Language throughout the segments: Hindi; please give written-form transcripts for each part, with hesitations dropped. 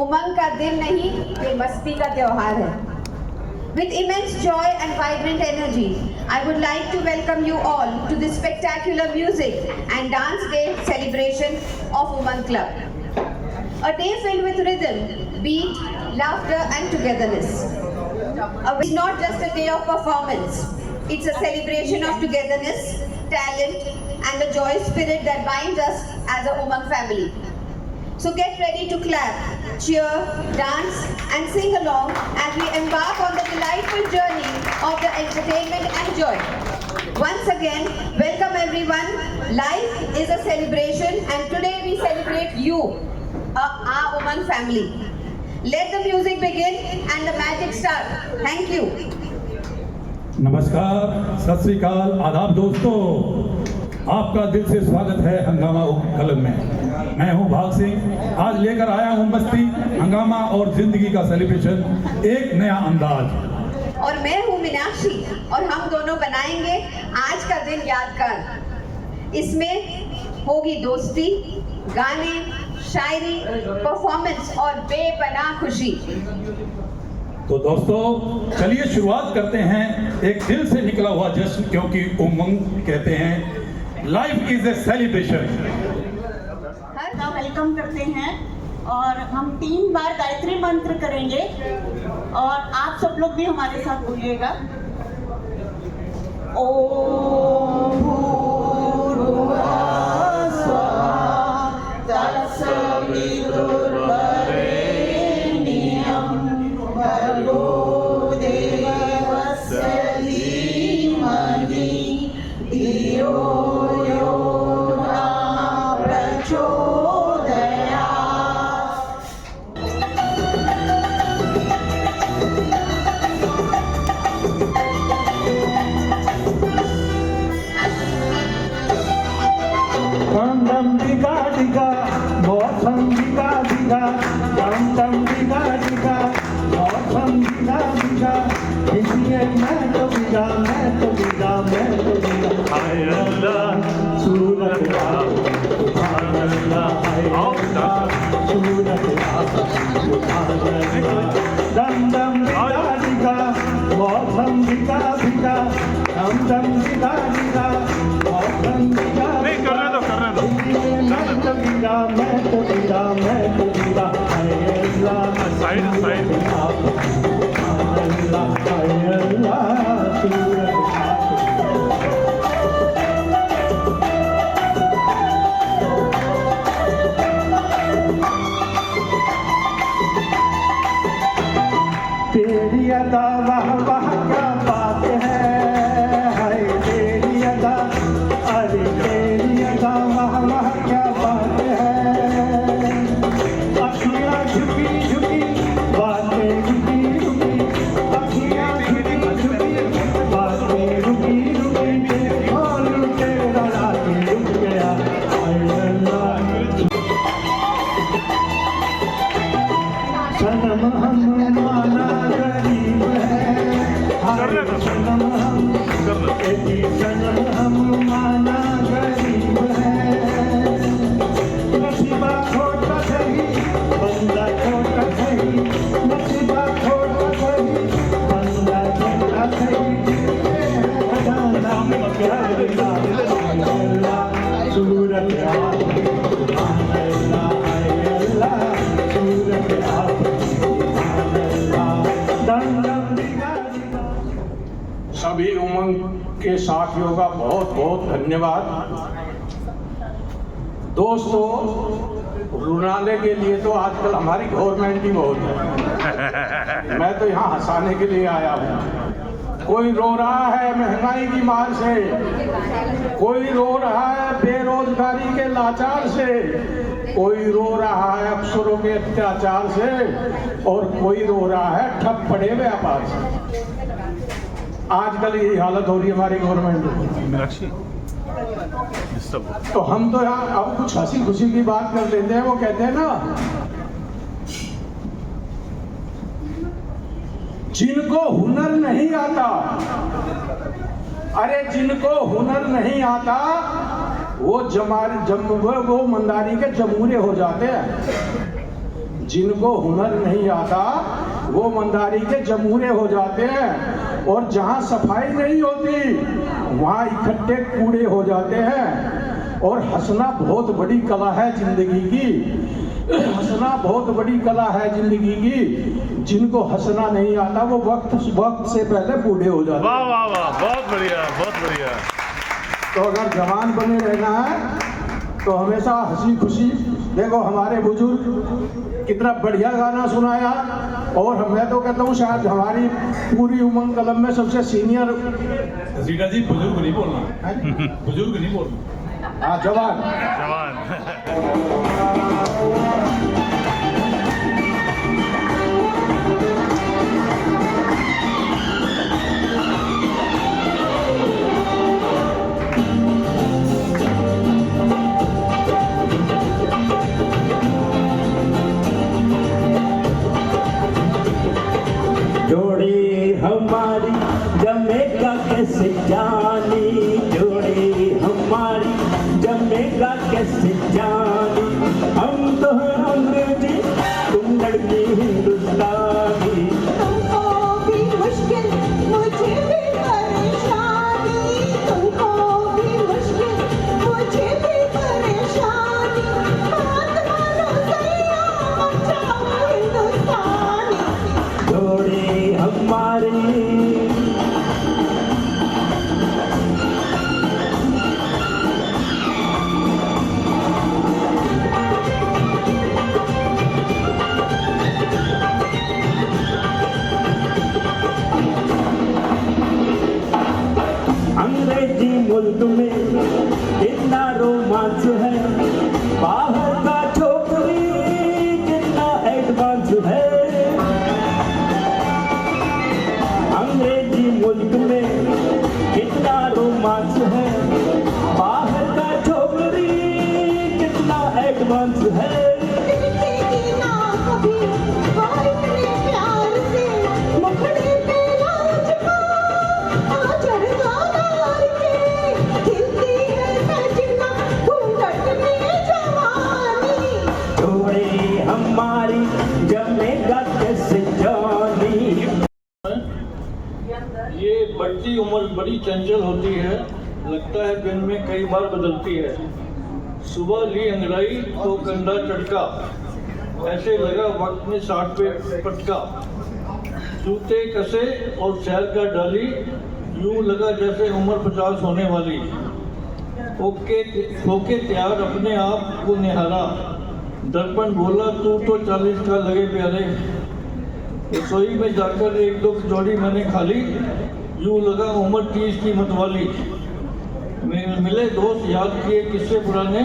उमंग का दिन नहीं, ये मस्ती का त्योहार है। With immense joy and vibrant energy, I would like to welcome you all to this spectacular music and dance day celebration of Umang Club. A day filled with rhythm, beat, laughter and togetherness. It's not just a day of performance, it's a celebration of togetherness, talent and the joyous spirit that binds us as a Umang family. So get ready to clap, cheer, dance and sing along as we embark on the delightful journey of the entertainment and joy. Once again, welcome everyone. Life is a celebration and today we celebrate you, our Umang family. Let the music begin and the magic start. Thank you. नमस्कार, सत श्री अकाल, आदाब दोस्तों, आपका दिल से स्वागत है हंगामा क्लब में। मैं हूं भाग सिंह, आज लेकर आया हूं मस्ती, हंगामा और जिंदगी का सेलिब्रेशन, एक नया अंदाज। और मैं हूं मीनाक्षी और हम दोनों बनाएंगे आज का दिन यादगार। इसमें होगी दोस्ती, गाने, शायरी, परफॉर्मेंस और बेपनाह खुशी। तो दोस्तों चलिए शुरुआत करते हैं एक दिल से निकला हुआ जश्न, क्योंकि उमंग कहते हैं लाइफ इज ए सेलिब्रेशन। का वेलकम करते हैं और हम 3 बार गायत्री मंत्र करेंगे और आप सब लोग भी हमारे साथ बोलिएगा। ओम भूर्भुवः स्वः तत्सवितुर्वरेण्यं भर्गो देवस्य धीमहि धियो यो नः प्रचोदयात्। dum diga diga, mautam diga diga, dum diga diga, mautam diga diga, इसलिए मैं तो दिगा, हाय अल्लाह सूरत सुभान अल्लाह, हाय अल्लाह सूरत सुभान अल्लाह। दम दिगा दिगा, मौसम दिगा दिगा, दम दिगा दिगा, मौसम दिगा दिगा, मैं तो दिगा, हाय अल्लाह साइड अल्लाह, हाय अल्लाह सूरत तेरी अदा वाह वाह क्या बात है, हाय तेरी अदा, अरे तेरी अदा वाह वाह क्या बात है। अखियाँ झुकी झुकी, बातें रुकी रुकी, अखियाँ झुकी झुकी, बातें रुकी रुकी, देखो तेरा लाके रुक गया, हाय अल्लाह। सनम हम माना गरीब है, सनम हम सनम हम माना गरीब है। नसीबा छोटा सही, बंदा छोटा सही, नसीबा छोटा सही, बंदा छोटा सही, खजाना क्या अल्लाह सूरत सुभान अल्लाह, हाय अल्लाह सूरत सभी उमंग के साथियों का बहुत बहुत धन्यवाद। दोस्तों, रुलाने के लिए तो आजकल हमारी गवर्नमेंट ही बहुत है, मैं तो यहाँ हंसाने के लिए आया हूँ। कोई रो रहा है महंगाई की मार से, कोई रो रहा है बेरोजगारी के लाचार से, कोई रो रहा है अफसरों के अत्याचार से और कोई रो रहा है ठप पड़े व्यापार से। आजकल यही हालत हो रही है हमारी गवर्नमेंट की। तो हम तो यहाँ अब कुछ हंसी खुशी की बात कर लेते हैं। वो कहते हैं ना, जिनको हुनर नहीं आता, अरे जिनको हुनर नहीं आता वो मंदारी के जमूरे हो जाते हैं। जिनको हुनर नहीं आता वो मंदारी के जमूरे हो जाते हैं, और जहाँ सफाई नहीं होती वहाँ इकट्ठे कूड़े हो जाते हैं। और हंसना बहुत बड़ी कला है जिंदगी की, हंसना बहुत बड़ी कला है जिंदगी की। जिनको हंसना नहीं आता वो वक्त से पहले बूढ़े हो जाते हैं। वाह वाह वाह, बहुत बढ़िया, बहुत बढ़िया। तो अगर जवान बने रहना है तो हमेशा हंसी खुशी। देखो हमारे बुजुर्ग कितना बढ़िया गाना सुनाया, और मैं तो कहता हूँ शायद हमारी पूरी उमंग कलम में सबसे सीनियर। सीता जी बुजुर्ग नहीं बोलना, बुजुर्ग नहीं बोलना, हाँ जवान। जवान। जोड़ी हमारी जमेगा कैसे जानी, जोड़ी हमारी जमेगा कैसे जानी। हम तो हैं अंग्रेजी, तुम लड़की हिंदुस्तानी। तुमको भी मुश्किल, मुझे भी परेशानी। तुमको भी मुश्किल, मुझे भी परेशानी। बात मानो सैया, बचाओ हिंदुस्तानी। जोड़ी हमारी अंग्रेजी मुल्क में कितना रोमांच है, बाहर का छोकरी कितना एडवांस है। अंग्रेजी मुल्क में कितना रोमांच है, बाहर का छोकरी कितना एडवांस है। दिखती ना कभी वो इतने प्यार से, मुखड़े पे लाजपा आचर गादार के। खिलती है सजना घूंघट में जवानी। जोड़ी हमारी जमेगा कैसे जानी। ये बढ़ती उम्र बड़ी चंचल होती है, लगता है दिन में कई बार बदलती है। सुबह ली अंगड़ाई तो कंधा चटका, ऐसे लगा वक्त में 60 पे पटका। जूते कसे और सैर का डाली, यूं लगा जैसे उम्र 50 होने वाली। होके तैयार अपने आप को निहारा, दर्पण बोला तू तो 40 का लगे प्यारे। रसोई में जाकर एक दो कचौड़ी मैंने खा ली, यूं लगा उम्र 30 की मतवाली। मिले दोस्त याद किए किस्से पुराने,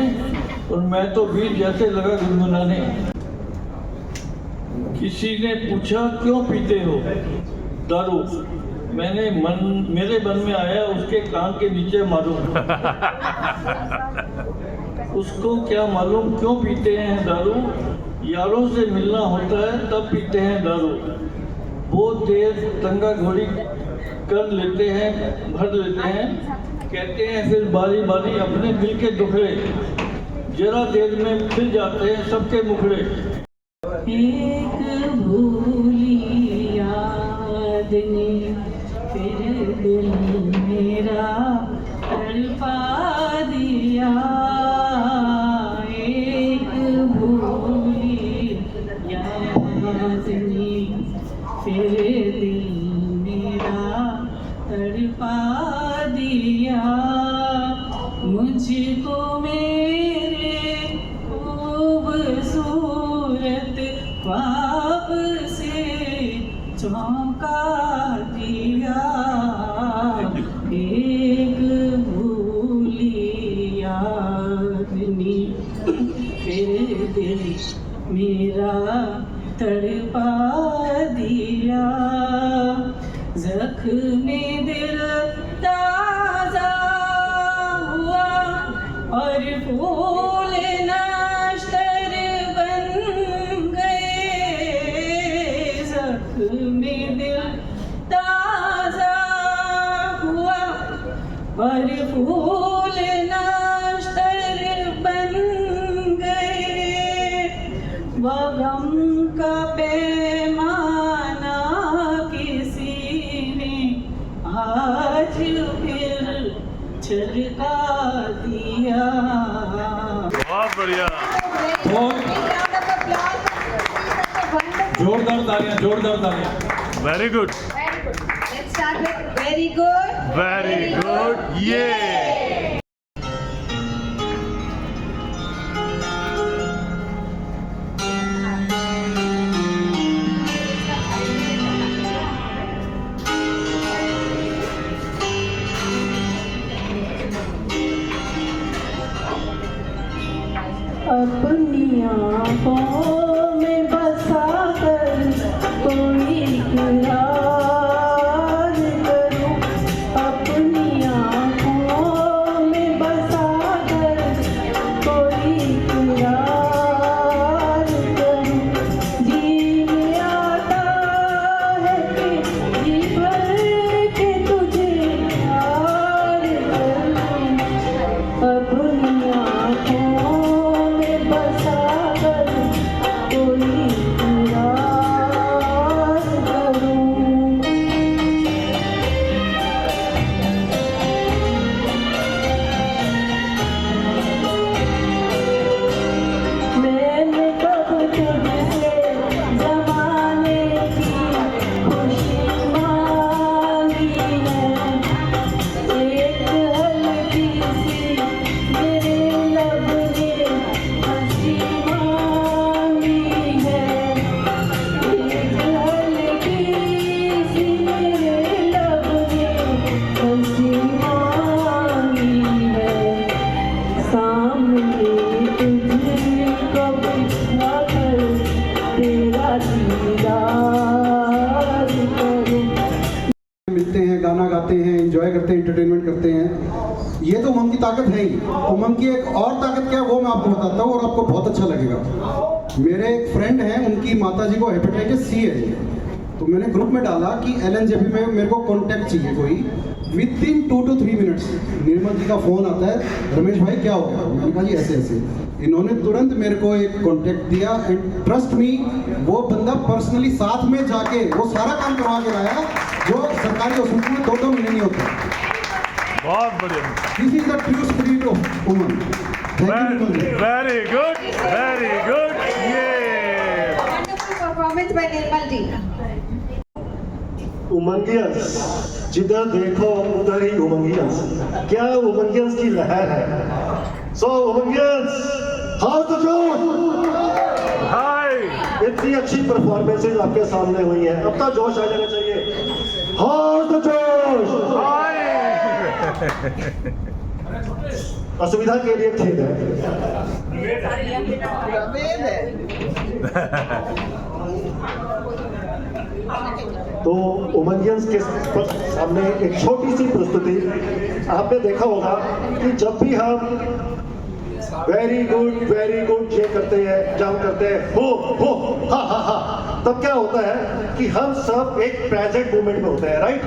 और मैं तो बीच जैसे लगा गुनगुनाने। किसी ने पूछा क्यों पीते हो दारू, मेरे मन में आया उसके कान के नीचे मारूं। उसको क्या मालूम क्यों पीते हैं दारू, यारों से मिलना होता है तब पीते हैं दारू। बहुत देर तंगा घोड़ी कर लेते हैं, भर लेते हैं, कहते हैं फिर बारी बारी अपने दिल के दुखड़े। जरा देर में फिर जाते हैं सबके मुखड़े। एक भूली याद ने फिर दिल मेरा तड़पा दिया। एक भूली याद ने फिर दिल मेरा तड़पा दिया। मुझको मेरे खूबसूरत ख्वाब से चौंका दिया। एक भूली याद ने फिर दिल मेरा तड़पा दिया। जख्म दिल ताजा हुआ और फूल नश्तर बन गए। जख्म दिल ताजा हुआ और फूल नश्तर बन गए। वह गम का पैमाना किसी ने आज फिर छलका दिया। बहुत बढ़िया। जोरदार तालियां। Very good. Let's start with very good. Very good. ये अपनी आँखों में बसा कर कोई इकरार करूं, अपनी आँखों में बसा कर कोई इकरार करूं। जी में आता है कि जी भर के तुझे प्यार करूं, अपनी आँखों बसा कर कोई इकरार करूं। मैंने कब तुझसे ज़माने की खुशी मांगी है, एक हल्की सी मेरे लब ने हंसी मांगी है, एक हल्की सी मेरे लब ने हंसी मांगी है। सामने तुझको बिठा कर तेरा दीदार करूं। मिलते हैं, गाना गाते हैं, एंजॉय करते हैं, एंटरटेनमेंट करते हैं। ये तो उमंग की ताकत है ही। उमंग की एक और ताकत क्या है वो मैं आपको बताता हूँ और आपको बहुत अच्छा लगेगा। मेरे एक फ्रेंड हैं, उनकी माताजी को हेपेटाइटिस सी है, तो मैंने ग्रुप में डाला कि LNJP में मेरे को कॉन्टैक्ट चाहिए कोई। विद इन 2 to 3 मिनट्स निर्मल जी का फ़ोन आता है, रमेश भाई क्या हो गया? मैंने कहा जी ऐसे ऐसे। इन्होंने तुरंत मेरे को एक कॉन्टैक्ट दिया एंड ट्रस्ट मी, वो बंदा पर्सनली साथ में जाके वो सारा काम करवा के लाया जो सरकारी हॉस्पिटल में 2 महीने नहीं होते। बहुत बढ़िया। This is the true spirit of woman. Very good. Very good. ये Wonderful performance by Nirmal ji. उमंगियंस, जिधर देखो उधर ही उमंगियंस। क्या उमंगियंस की लहर है। सो उमंगियंस, हाउ तो जोश। हाय। इतनी अच्छी परफॉर्मेंसेज आपके सामने हुई हैं, अब तो जोश आ जाना चाहिए। हाउ तो जोश। हाय। असुविधा के लिए खेद है। तो उमंगियंस के सामने एक छोटी सी प्रस्तुति। आपने देखा होगा कि जब भी हम वेरी गुड ये करते हैं, जब हम करते हैं हो हा हा हा, तब क्या होता है कि हम सब एक प्रेजेंट मोमेंट में होते हैं, राइट।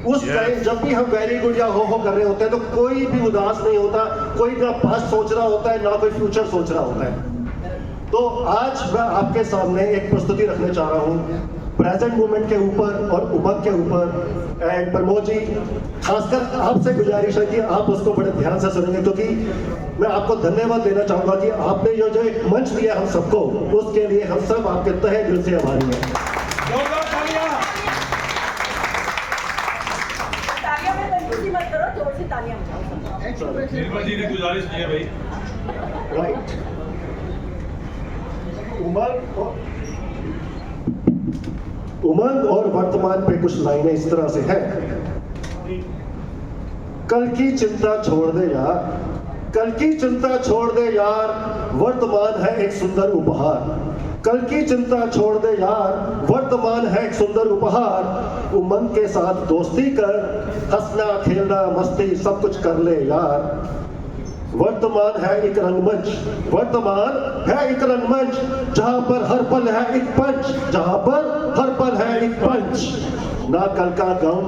उस टाइम जब भी हम वेरी गुड या हो कर रहे होते हैं तो कोई भी उदास नहीं होता, कोई ना पास्ट सोच रहा होता है ना कोई फ्यूचर सोच रहा होता है। तो आज मैं आपके सामने एक प्रस्तुति रखने चाह रहा हूँ प्रेजेंट मोमेंट के ऊपर और उमंग के ऊपर। एंड प्रमोद जी, खासकर आपसे गुजारिश है कि आप उसको बड़े ध्यान से सुनेंगे, क्योंकि मैं आपको धन्यवाद देना चाहूंगा कि आपने जो एक मंच दिया हम सबको, उसके लिए हम सब आपके तहे दिल से आभारी हैं। निर्मल जी ने गुजारिश की है भाई। राइट। उमंग और वर्तमान पे कुछ लाइनें इस तरह से हैं। कल की चिंता छोड़ दे यार, कल की चिंता छोड़ दे यार, वर्तमान है एक सुंदर उपहार। कल की चिंता छोड़ दे यार, वर्तमान है एक सुंदर उपहार। उमंग के साथ दोस्ती कर, हंसना खेलना मस्ती सब कुछ कर ले यार। वर्तमान है एक रंगमंच, वर्तमान है एक रंगमंच, जहां पर हर पल है एक पंच, जहां पर हर पल है एक पंच, ना कल का गम,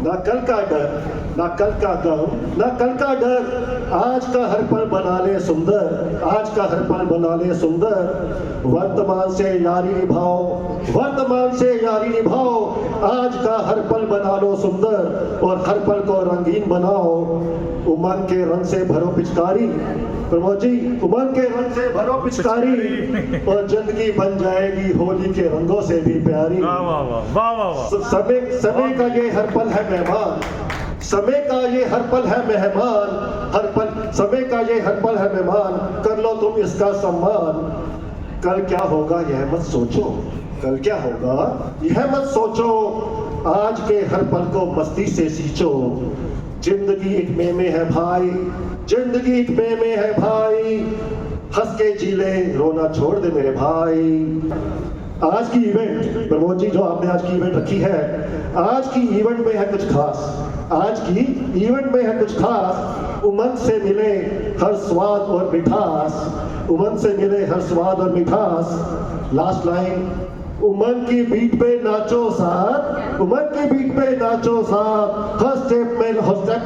ना कल का डर, ना कल का गम, ना कल का डर। आज का हर पल बना ले सुंदर, आज का हर पल बना ले सुंदर। वर्तमान से यारी निभाओ, वर्तमान से यारी निभाओ। आज का हर पल बना लो सुंदर और हर पल को रंगीन बनाओ। उमंग के रंग से भरो पिचकारी, प्रमोद जी, उमंग के रंग से भरो पिचकारी और जिंदगी बन जाएगी होली के रंगों से भी प्यारी। वाह वाह वाह वाह वाह वाह। समय का ये हर पल है मेहमान, समय का ये हर पल है मेहमान, हर पल समय का ये हर पल है मेहमान। कर लो तुम इसका सम्मान। कल क्या होगा यह मत सोचो, कल क्या होगा यह मत सोचो। आज के हर पल को मस्ती से सींचो। जिंदगी एक में है भाई, जिंदगी एक में है भाई। हंस के जी ले, रोना छोड़ दे मेरे भाई। आज की इवेंट, प्रमोद जी, जो आपने आज की इवेंट रखी है, आज की इवेंट में है कुछ खास, आज की इवेंट में है कुछ खास। उमंग से मिले हर स्वाद और मिठास, उमंग से मिले हर स्वाद और मिठास। लास्ट लाइन, उमंग की बीट पे नाचो साथ, उमंग की बीट पे नाचो साथ। हर स्टेप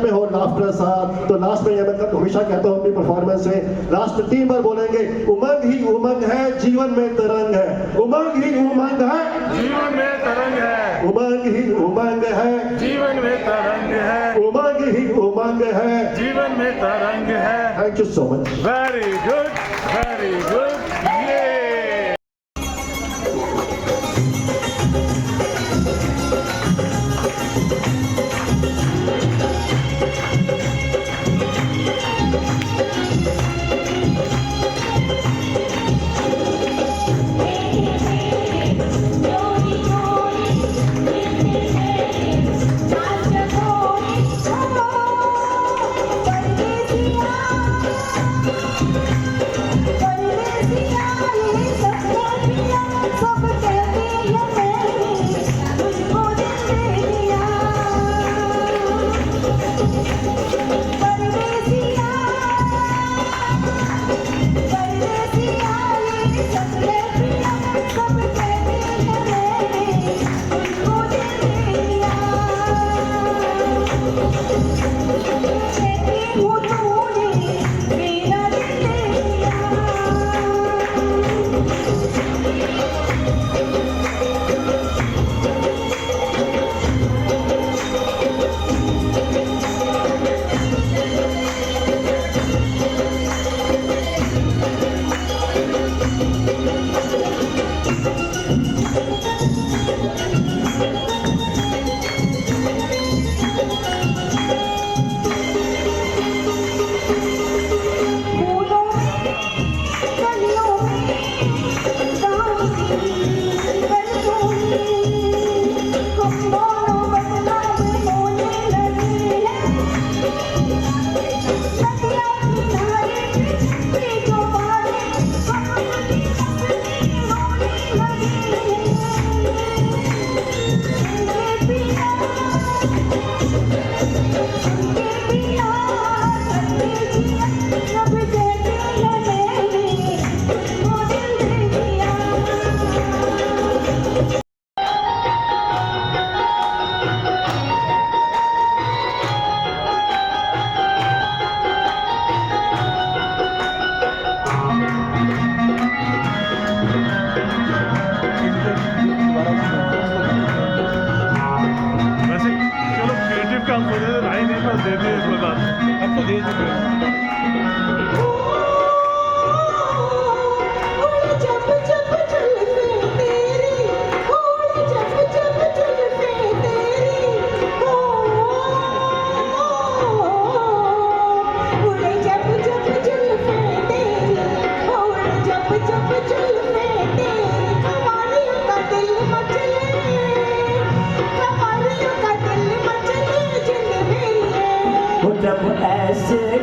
में हो लाफ्टर साथ। तो लास्ट में ये मैं हमेशा कहता हूँ अपनी परफॉर्मेंस में, लास्ट में 3 बार बोलेंगे, उमंग ही उमंग है, जीवन में तरंग है। उमंग ही उमंग है, जीवन में तरंग है, उमंग ही उमंग है, जीवन में तरंग है, उमंग ही उमंग है, जीवन में तरंग है। Thank you so much. Very good, very good. ये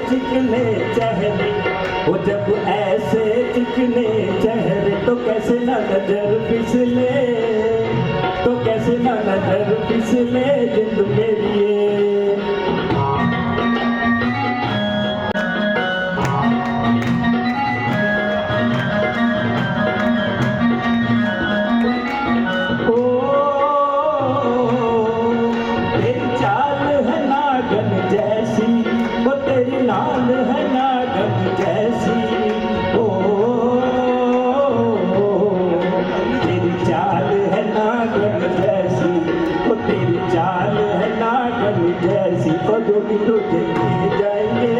चिकने चेहरे, वो जब ऐसे चिकने चेहरे तो कैसे ना नजर फिसले, तो कैसे ना नजर फिसले जिंद मेरी ये। ओ जोगी तुझे ले जाएंगे,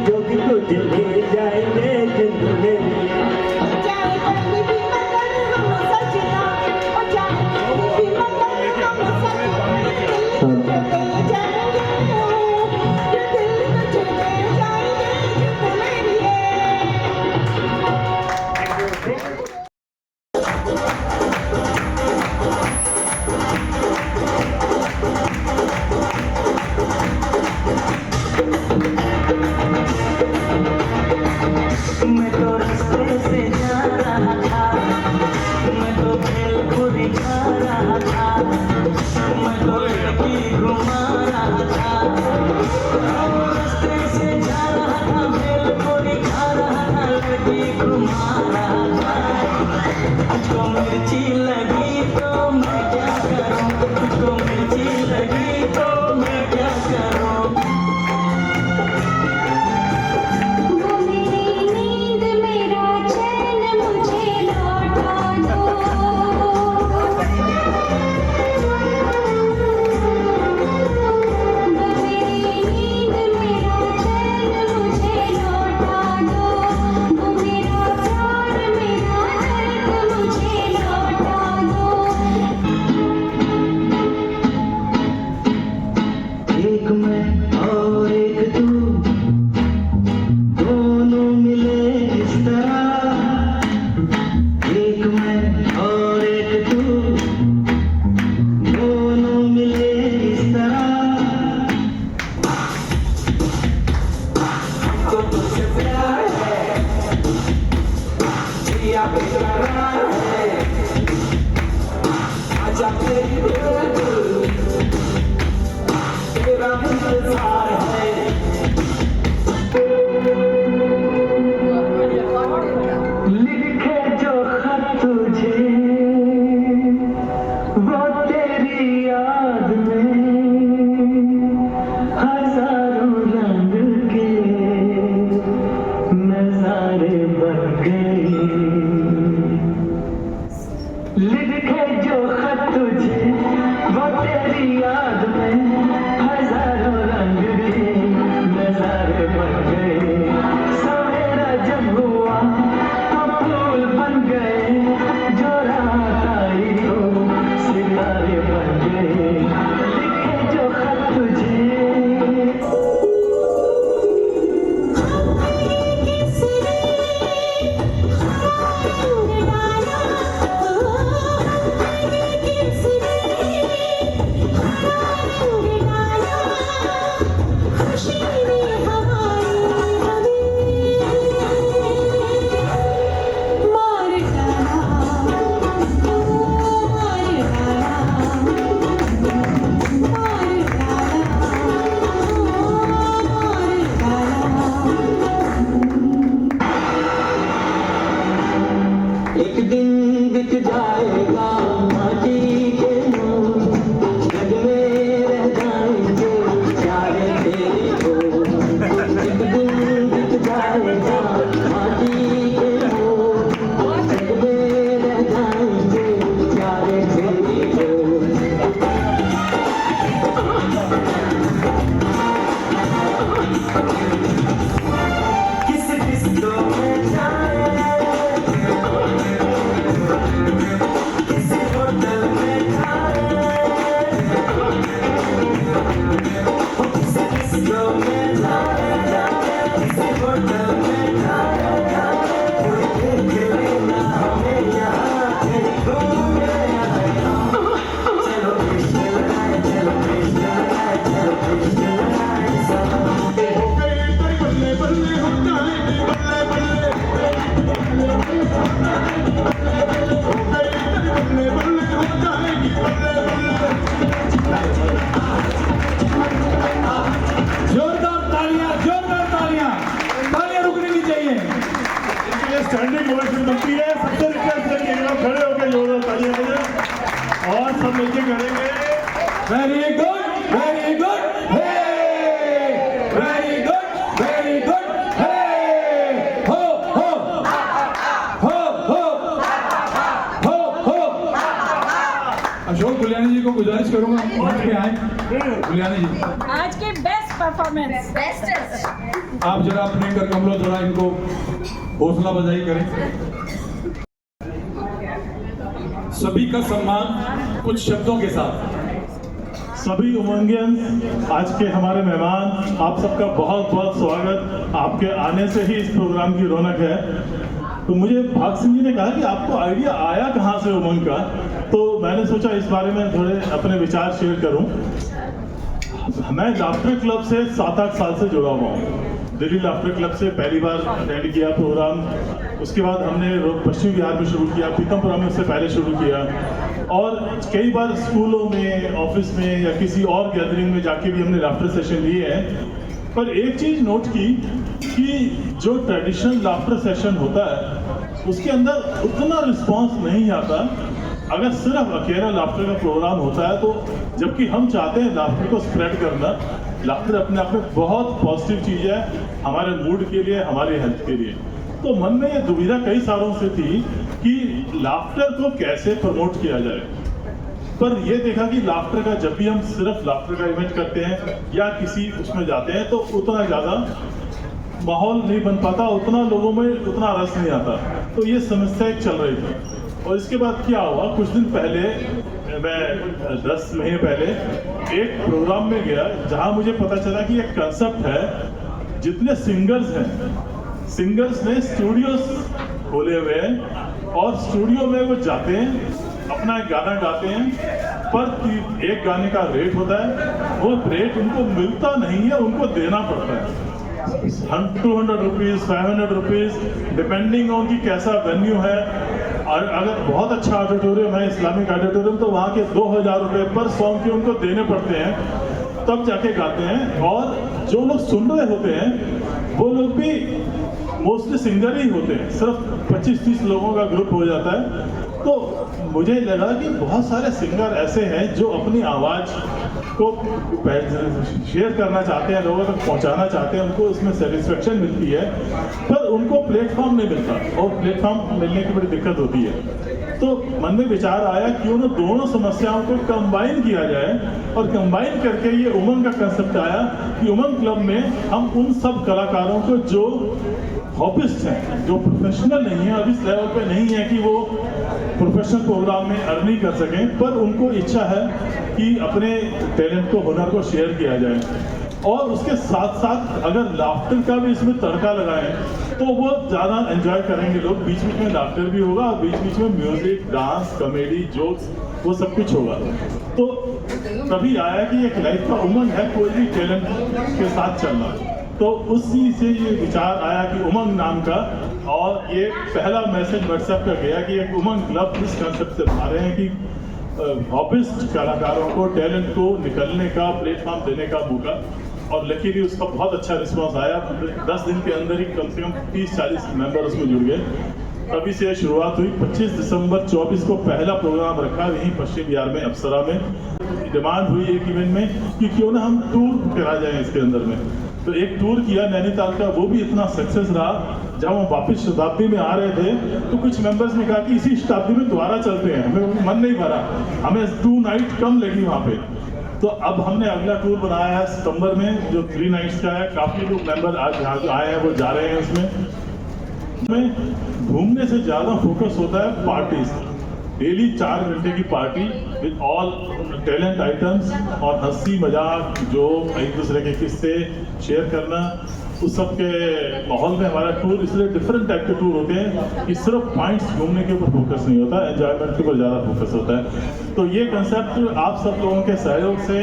जोगी तुझे ले जाएंगे जिंद मेरी। जाए कभी भी मगर हम सजना, और जाए कभी भी मगर हम सजना, दिल तुझे ले जाएंगे, ये दिल तुझे ले जाएंगे जिंद मेरी है। मैं तो रास्ते से जा रहा था, मैं तो भेलपुरी खा रहा था, मैं तो लड़की घुमा रहा था। रास्ते से जा रहा था, भेलपुरी खा रहा था, लड़की घुमा रहा था। तुझको मिर्ची लगी तो मैं क्या करूं, तुझको मिर्ची लगी तो मैं क्या करूं। वो मेरी नींद मेरा चैन मुझे लौटा दो, वो मेरी नींद मेरा चैन मुझे लौटा दो, वो मेरा प्यार मेरा दर्द मुझे लौटा दो। एक मैं और एक तू, दोनों मिले इस तरह। एक मैं और एक तू, दोनों मिले इस तरह। हमको तुझसे प्यार है, जिया बेकरार है, आजा तेरी दिल तेरा इंतजार है। लिखे जो खत तुझे वो तेरी याद में हजारों रंग के नजारे बन गए। लिखे जो खत तुझे वो तेरी याद में हजारों रंग के नजारे बन गए। सवेरा जब हुआ तो फूल बन गए, जो रात आई तो सितारे बन गए। लिखे जो खत तुझे एक दिन बिक जाएगा माटी के मोर, जग में रह जाएंगे प्यारे तेरे को। एक दिन बिक जाएगा माटी के मोर, जग में रह जाएंगे प्यारे तेरे को। किस किस को मैं जाए, किसी होटल में जाए, किसी किसको में जाए, किसी होटल में जाए, कोई देख लेना हमें यहाँ पे घूमने आए। चलो कृष्ण लगाए, चलो कृष्ण लगाए, चलो कृष्ण लगाए सब। हो गए बल्ले बल्ले हो जाएगी बल्ले बल्ले, हो गए बल्ले बल्ले हो जाएगी बल्ले बल्ले। जोरदार तालियां, जोरदार तालियां, तालियां रुकनी नहीं चाहिए। इनके लिए स्टैंडिंग ओवेशन बनती है। सबसे रिक्वेस्ट करेंगे कि आप खड़े होकर जोरदार तालियां बजाएं और सब मिलके करेंगे। वेरी गुड, वेरी गुड, हे वेरी गुड, वेरी गुड, हे हो हो हो हो हो हो। अशोक गुलियानी जी को गुजारिश करूंगा मंच पे आए। गुलियानी जी, आज के बेस्ट परफॉर्मेंस आप जरा अपने कर कमलों थोड़ा इनको हौसला बधाई करें। सभी का सम्मान कुछ शब्दों के साथ। सभी उमंगियंस, आज के हमारे मेहमान, आप सबका बहुत बहुत स्वागत। आपके आने से ही इस प्रोग्राम की रौनक है। तो मुझे भाग सिंह जी ने कहा कि आपको आइडिया आया कहाँ से उमंग का, तो मैंने सोचा इस बारे में थोड़े अपने विचार शेयर करूं। मैं लाफ्टर क्लब से 7-8 साल से जुड़ा हुआ हूँ। दिल्ली लाफ्टर क्लब से पहली बार अटेंड किया प्रोग्राम, उसके बाद हमने पश्चिम बिहार में शुरू किया, पीतमपुरा में उससे पहले शुरू किया, और कई बार स्कूलों में, ऑफिस में या किसी और गैदरिंग में जाके भी हमने लाफ्टर सेशन लिए हैं। पर एक चीज़ नोट की कि जो ट्रेडिशनल लाफ्टर सेशन होता है उसके अंदर उतना रिस्पांस नहीं आता अगर सिर्फ अकेला लाफ्टर का प्रोग्राम होता है। तो जबकि हम चाहते हैं लाफ्टर को स्प्रेड करना, लाफ्टर अपने आप में बहुत पॉजिटिव चीज़ है हमारे मूड के लिए, हमारी हेल्थ के लिए। तो मन में ये दुविधा कई सालों से थी कि लाफ्टर को कैसे प्रमोट किया जाए। पर ये देखा कि लाफ्टर का जब भी हम सिर्फ लाफ्टर का इवेंट करते हैं या किसी उसमें जाते हैं तो उतना ज़्यादा माहौल नहीं बन पाता, उतना लोगों में उतना रस नहीं आता। तो ये समस्या एक चल रही थी। और इसके बाद क्या हुआ, कुछ दिन पहले मैं 10 महीने पहले एक प्रोग्राम में गया जहाँ मुझे पता चला कि एक कंसेप्ट है, जितने सिंगर्स हैं, सिंगर्स ने स्टूडियोज खोले हुए हैं और स्टूडियो में वो जाते हैं, अपना एक गाना गाते हैं, पर एक गाने का रेट होता है, वो रेट उनको मिलता नहीं है, उनको देना पड़ता है। 200 रुपीज़, 500 रुपीज़, डिपेंडिंग ऑन कि कैसा वेन्यू है। और अगर बहुत अच्छा ऑडिटोरियम है, इस्लामिक ऑडिटोरियम, तो वहाँ के 2000 रुपये पर सॉन्ग के उनको देने पड़ते हैं, तब जाके गाते हैं। और जो लोग सुन रहे होते हैं वो लोग भी मोस्टली सिंगर ही होते हैं, सिर्फ 25-30 लोगों का ग्रुप हो जाता है। तो मुझे लगा कि बहुत सारे सिंगर ऐसे हैं जो अपनी आवाज़ को शेयर करना चाहते हैं, लोगों तक पहुंचाना चाहते हैं, उनको उसमें सेटिस्फेक्शन मिलती है, पर उनको प्लेटफॉर्म नहीं मिलता और प्लेटफॉर्म मिलने की बड़ी दिक्कत होती है। तो मन में विचार आया क्यों ना दोनों समस्याओं को कंबाइन किया जाए, और कंबाइन करके ये उमंग का कंसेप्ट आया कि उमंग क्लब में हम उन सब कलाकारों को जो हॉबिस्ट हैं, जो प्रोफेशनल नहीं है, अभी इस लेवल पे नहीं है कि वो प्रोफेशनल प्रोग्राम में अर्निंग कर सकें, पर उनको इच्छा है कि अपने टैलेंट को, हुनर को शेयर किया जाए। और उसके साथ साथ अगर लाफ्टर का भी इसमें तड़का लगाएं तो वो ज़्यादा एंजॉय करेंगे लोग। बीच बीच में लाफ्टर भी होगा और बीच बीच में म्यूजिक, डांस, कॉमेडी, जोक्स, वो सब कुछ होगा। तो तभी आया कि एक लाइफ का उमंग है कोई भी टैलेंट के साथ चलना। तो उसी से ये विचार आया कि उमंग नाम का, और ये पहला मैसेज व्हाट्सएप का गया कि एक उमंग क्लब इस कंसेप्ट से बना रहे हैं कि हॉबिस्ट कलाकारों को, टैलेंट को निकलने का, प्लेटफॉर्म देने का मौका। और लकीली उसका बहुत अच्छा रिस्पांस आया। 10 दिन के अंदर ही कम से कम 30-40 मेंबर उसमें जुड़ गए। तभी से शुरुआत हुई। 25 दिसंबर 24 को पहला प्रोग्राम रखा यहीं पश्चिम बिहार में, अप्सरा में। डिमांड हुई एक इवेंट में कि क्यों ना हम टूर करा जाएं इसके अंदर में। तो एक टूर किया नैनीताल का, वो भी इतना सक्सेस रहा। जब हम वापस शताब्दी में आ रहे थे तो कुछ मेंबर्स ने कहा कि इसी शताब्दी में दोबारा चलते हैं, हमें मन नहीं भरा, हमें 2 नाइट कम लगी वहाँ पे। तो अब हमने अगला टूर बनाया है सितंबर में, जो 3 नाइट्स का है। काफ़ी लोग मेंबर आज यहाँ जो आए हैं वो जा रहे हैं। उसमें घूमने से ज़्यादा फोकस होता है पार्टीज। डेली 4 घंटे की party with all talent items, और हंसी मजाक, जो एक दूसरे के किस्से शेयर करना, उस सब के माहौल में हमारा टूर। इसलिए डिफरेंट टाइप के टूर होते हैं कि सिर्फ पॉइंट्स घूमने के ऊपर फोकस नहीं होता, एंजॉयमेंट के ऊपर ज़्यादा फोकस होता है। तो ये कंसेप्ट आप सब लोगों के सहयोग से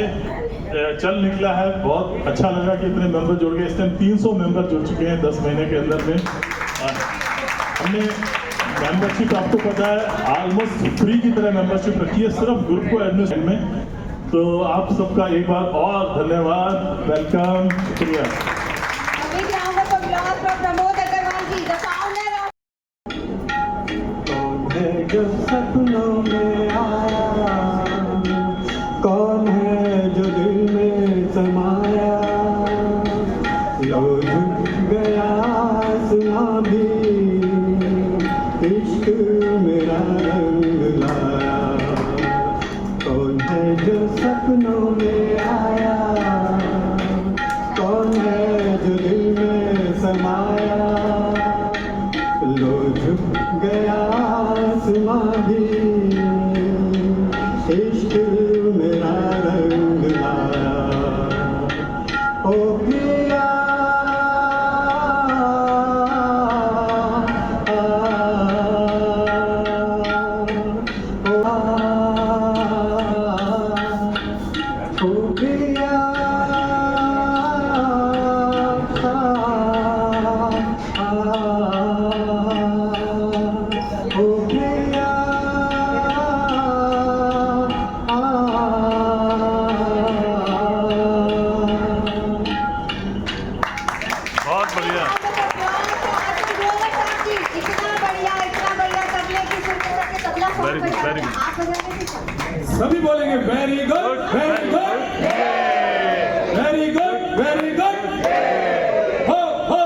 चल निकला है। बहुत अच्छा लगा कि इतने मेंबर जुड़ गए। इस टाइम 300 मेंबर जुड़ चुके हैं 10 महीने के अंदर में। हमने मेंबरशिप, आपको पता है, ऑलमोस्ट फ्री की तरह मेंबरशिप रखी है, सिर्फ ग्रुप को एडमिशन में। तो आप सबका एक बार और धन्यवाद, वेलकम, शुक्रिया। Big round of applause for Pramod Agarwal ji, the founder of कौन है जो सपनों में आया, कौन है जो दिल में समाया, लो झुक गया आसमां भी, इश्क मेरा रंग लाया। भी इश्क मेरा रंग लाया ओ पिया ओ पिया बहुत बढ़िया। इतना बढ़िया तबले की सुर के करके तबला कौन Very good, बजाता very है? good. आप बजाने की सभी बोलेंगे very good very good very good very good हो हो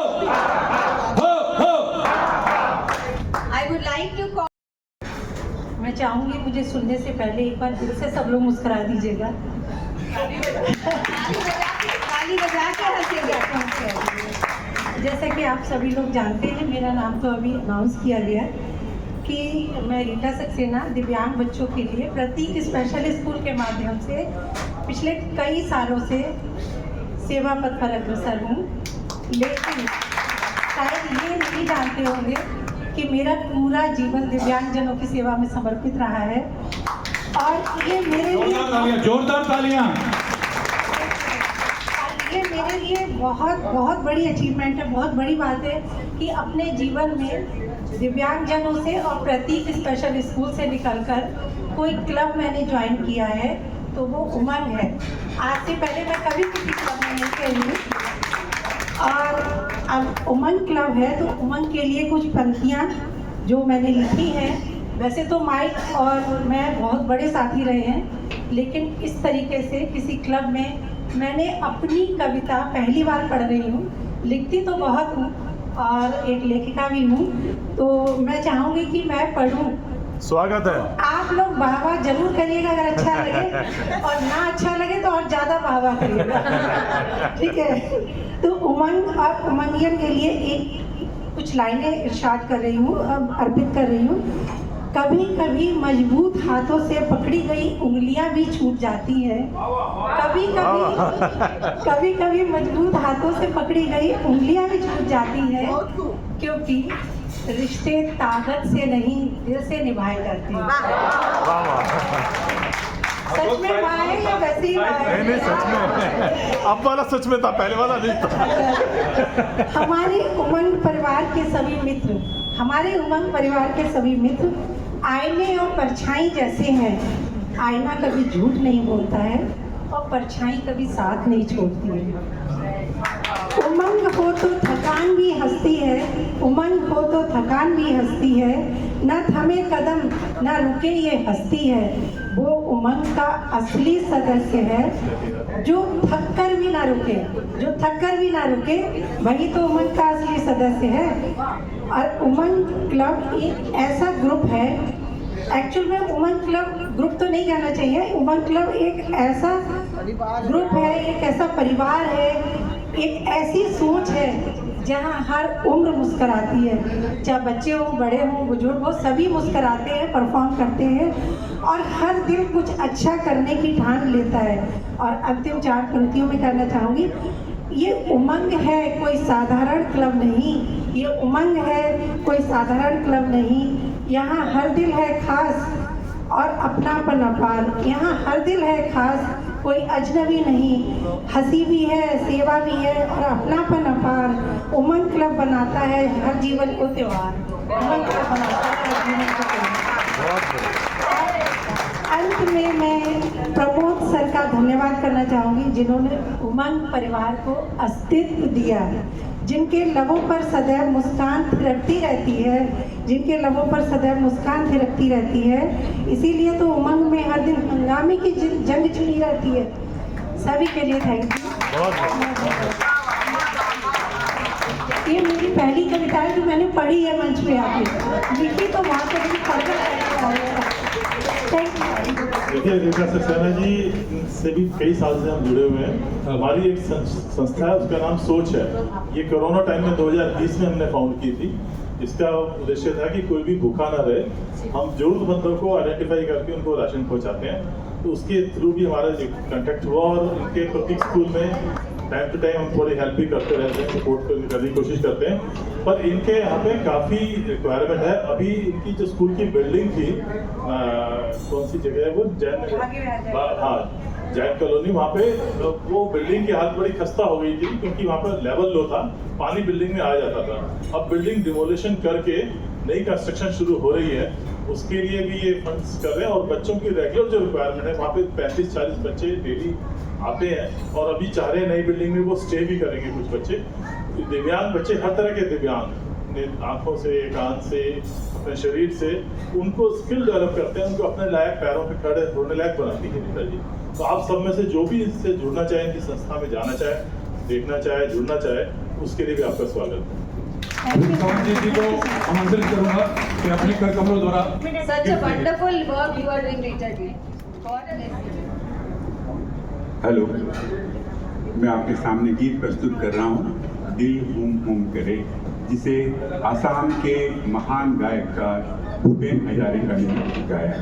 हो हो। I would like to call मैं चाहूंगी मुझे सुनने से पहले एक बार दिल से सब लोग मुस्कुरा दीजिएगा। ताली बजा के हंसेंगे। जैसा कि आप सभी लोग जानते हैं, मेरा नाम तो अभी अनाउंस किया गया कि मैं रीटा सक्सेना दिव्यांग बच्चों के लिए प्रतीक स्पेशल स्कूल के माध्यम से पिछले कई सालों से सेवा पथ पर अग्रसर हूँ। लेकिन शायद ये नहीं जानते होंगे कि मेरा पूरा जीवन दिव्यांगजनों की सेवा में समर्पित रहा है और ये मेरे लिए जोरदार तालियां। ये मेरे लिए बहुत बहुत बड़ी अचीवमेंट है, बहुत बड़ी बात है कि अपने जीवन में दिव्यांगजनों से और प्रतीक स्पेशल स्कूल से निकलकर कोई क्लब मैंने ज्वाइन किया है, तो वो उमंग है। आज से पहले मैं कभी किसी क्लब में नहीं गई और अब उमंग क्लब है, तो उमंग के लिए कुछ पंक्तियाँ जो मैंने लिखी हैं। वैसे तो माइक और मैं बहुत बड़े साथी रहे हैं, लेकिन इस तरीके से किसी क्लब में मैंने अपनी कविता पहली बार पढ़ रही हूँ। लिखती तो बहुत हूँ और एक लेखिका भी हूँ, तो मैं चाहूँगी कि मैं पढ़ूँ। स्वागत है। आप लोग वाह वाह जरूर करिएगा अगर अच्छा लगे, और ना अच्छा लगे तो और ज़्यादा वाह वाह करिएगा। ठीक है, तो उमंग और उमंगियन के लिए एक कुछ लाइनें इरशाद कर रही हूँ, अब अर्पित कर रही हूँ। कभी कभी मजबूत हाथों से पकड़ी गई उंगलियां भी छूट जाती हैं। कभी कभी मजबूत हाथों से पकड़ी गई उंगलियां भी छूट जाती हैं, क्योंकि रिश्ते ताकत से नहीं दिल से निभाए जाते हैं। सच में भाई या वैसे ही भाई? नहीं सच में। अब वाला सच में था, पहले वाला नहीं था। हमारे उमंग परिवार के सभी मित्र, हमारे उमंग परिवार के सभी मित्र आईने और परछाई जैसे हैं। आईना कभी झूठ नहीं बोलता है और परछाई कभी साथ नहीं छोड़ती है। उमंग हो तो थकान भी हंसती है, उमंग हो तो थकान भी हंसती है, न थमे कदम न रुके ये हंसती है। वो उमंग का असली सदस्य है जो थक कर भी ना रुके, वही तो उमंग का असली सदस्य है। और उमंग क्लब एक ऐसा ग्रुप है, एक्चुअल में उमंग क्लब ग्रुप तो नहीं कहना चाहिए, उमंग क्लब एक ऐसा ग्रुप है, एक ऐसा परिवार है, एक ऐसी सोच है जहाँ हर उम्र मुस्कराती है। चाहे बच्चे हों, बड़े हों, बुजुर्ग हों, सभी मुस्कराते हैं, परफॉर्म करते हैं और हर दिन कुछ अच्छा करने की ठान लेता है। और अंतिम 4 पंक्तियों में कहना चाहूँगी, ये उमंग है कोई साधारण क्लब नहीं, ये उमंग है कोई साधारण क्लब नहीं। यहाँ हर दिल है खास और अपनापन अपार, यहाँ हर दिल है खास, कोई अजनबी नहीं। हंसी भी है, सेवा भी है और अपनापन अपार। उमंग क्लब बनाता है हर जीवन को त्योहार। उमंग क्लब बनाता है हर जीवन को त्योहार। अंत में मैं प्रमोद सर का धन्यवाद करना चाहूँगी, जिन्होंने उमंग परिवार को अस्तित्व दिया, जिनके लबों पर सदैव मुस्कान थिरकती रहती है, इसीलिए तो उमंग में हर दिन हंगामे की जंग छिड़ी रहती है। सभी के लिए थैंक यू। ये मेरी पहली कविता है जो मैंने पढ़ी है मंच पे आके, लिखी तो वहाँ पे देखिए रीटा सक्सेना जी से भी कई साल से हम जुड़े हुए हैं। हमारी एक संस्था है, उसका नाम सोच है। ये कोरोना टाइम में 2020 में हमने फाउंड की थी। इसका उद्देश्य था कि कोई भी भूखा ना रहे। हम जरूरतमंदों को आइडेंटिफाई करके उनको राशन पहुंचाते हैं, तो उसके थ्रू भी हमारा कॉन्टेक्ट हुआ और इनके प्रत्येक स्कूल में टाइम टू टाइम हम थोड़ी हेल्प भी करते रहते हैं, सपोर्ट करने की कोशिश करते हैं। पर इनके यहाँ पे काफ़ी रिक्वायरमेंट है। अभी इनकी जो स्कूल की बिल्डिंग थी, कौन सी जगह है वो, जैन कॉलोनी, वहाँ पे वो बिल्डिंग की हालत बड़ी खस्ता हो गई थी क्योंकि वहाँ पर लेवल लो था, पानी बिल्डिंग में आ जाता था। अब बिल्डिंग डिमोलिशन करके नई कंस्ट्रक्शन शुरू हो रही है, उसके लिए भी ये फंड्स कर रहे हैं। और बच्चों की रेगुलर जो रिक्वायरमेंट है, वहाँ पे 35-40 बच्चे डेली आते हैं और अभी चाह रहे हैं नई बिल्डिंग में वो स्टे भी करेंगे कुछ बच्चे। दिव्यांग बच्चे, हर तरह के दिव्यांग, आंखों से, कान से, अपने शरीर से, उनको स्किल डेवलप करते हैं, उनको अपने लायक पैरों पे खड़े होने लायक बनाती है नेताजी। तो आप सब में से जो भी इससे जुड़ना चाहे, इनकी संस्था में जाना चाहे, देखना चाहे, जुड़ना चाहे, उसके लिए भी आपका स्वागत है। कमल जी को आमंत्रित करूंगा कि अपने कर कमलों द्वारा Such a wonderful work you are doing, Rita ji. God bless you. Hello, मैं आपके सामने गीत प्रस्तुत कर रहा हूँ, दिल हुम हुम करे, जिसे आसाम के महान गायककार भूपेन हजारिका ने गाया।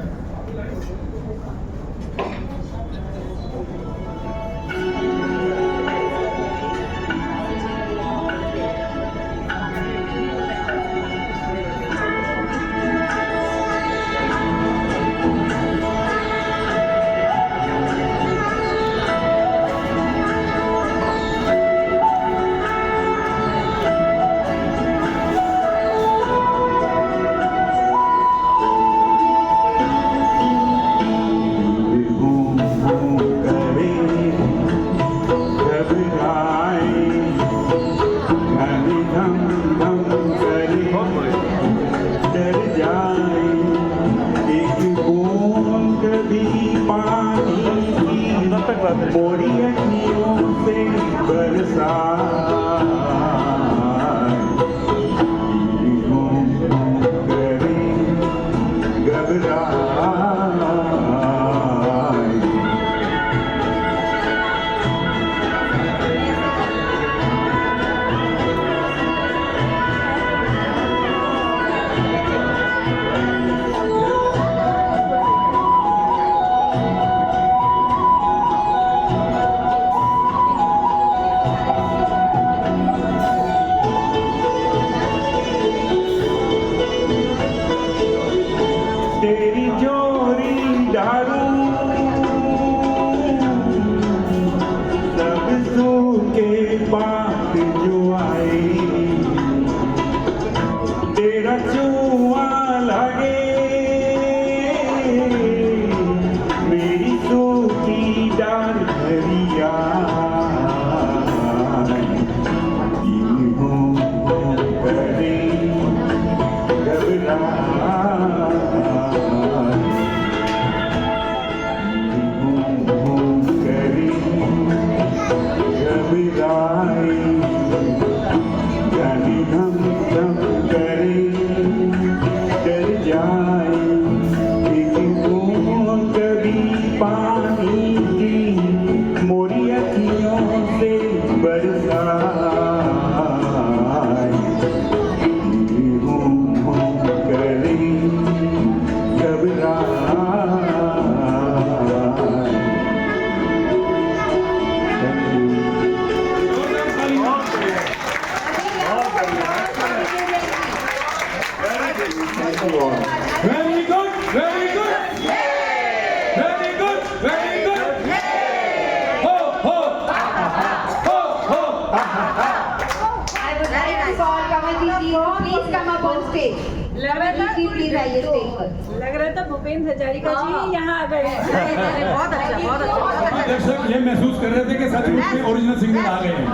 लग रहा था भूपेन हजारिका जी यहाँ आ गए। बहुत अच्छा, बहुत अच्छा। दर्शक ये महसूस कर रहे थे कि सचमुच में ओरिजिनल सिंगर आ गए हैं।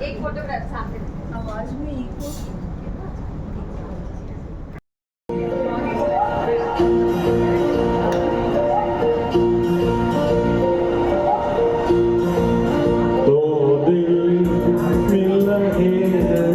एक फोटोग्राफ सामने आवाज में इको दो दिल मिल रहे हैं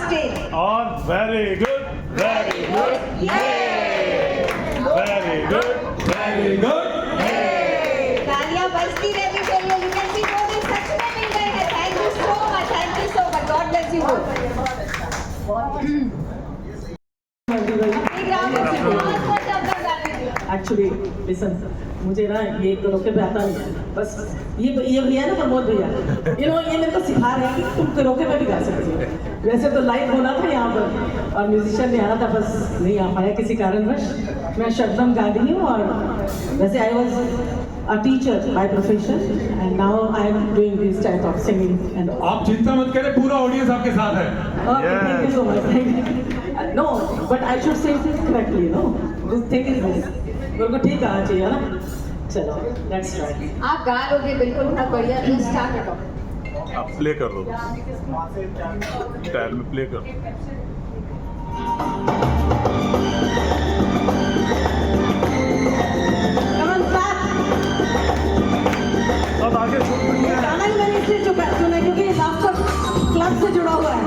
stage. और very good, very good, very good, very good. तालियां बजती रहनी चाहिए। You can see both is सच में मिल गए हैं। Thank you so much. Thank you so much. God bless you both. Big round of applause for Shabnam Gandhi. Actually listen, मुझे ना ये करोके पे आता नहीं है। बस ये भैया ना प्रमोद भैया, ये मेरे को सिखा रहे हैं कि तुम करोके में भी गा सकती हो। वैसे तो लाइव होना था यहाँ पर और म्यूजिशियन नहीं आना था, बस नहीं आ पाया किसी कारणवश। मैं शबनम गांधी हूँ और वैसे I was a teacher by profession and now I am doing this type of singing and आप चिंता मत करें, पूरा ऑडियंस आपके साथ है। okay, thank you so much. Thank you. No, but I should say it correctly, no? This thing is this. मेरे को ठीक आना चाहिए ना? चलो, let's try. आप गा लोगे बिल्कुल बहुत बढ़िया। Just start it off. आप प्ले कर दो, स्टाइल में प्ले कर दो। Come on, start. अब आगे ये गाना ही मैंने इसलिए चुना क्योंकि ये लाफ्टर क्लब से जुड़ा हुआ है।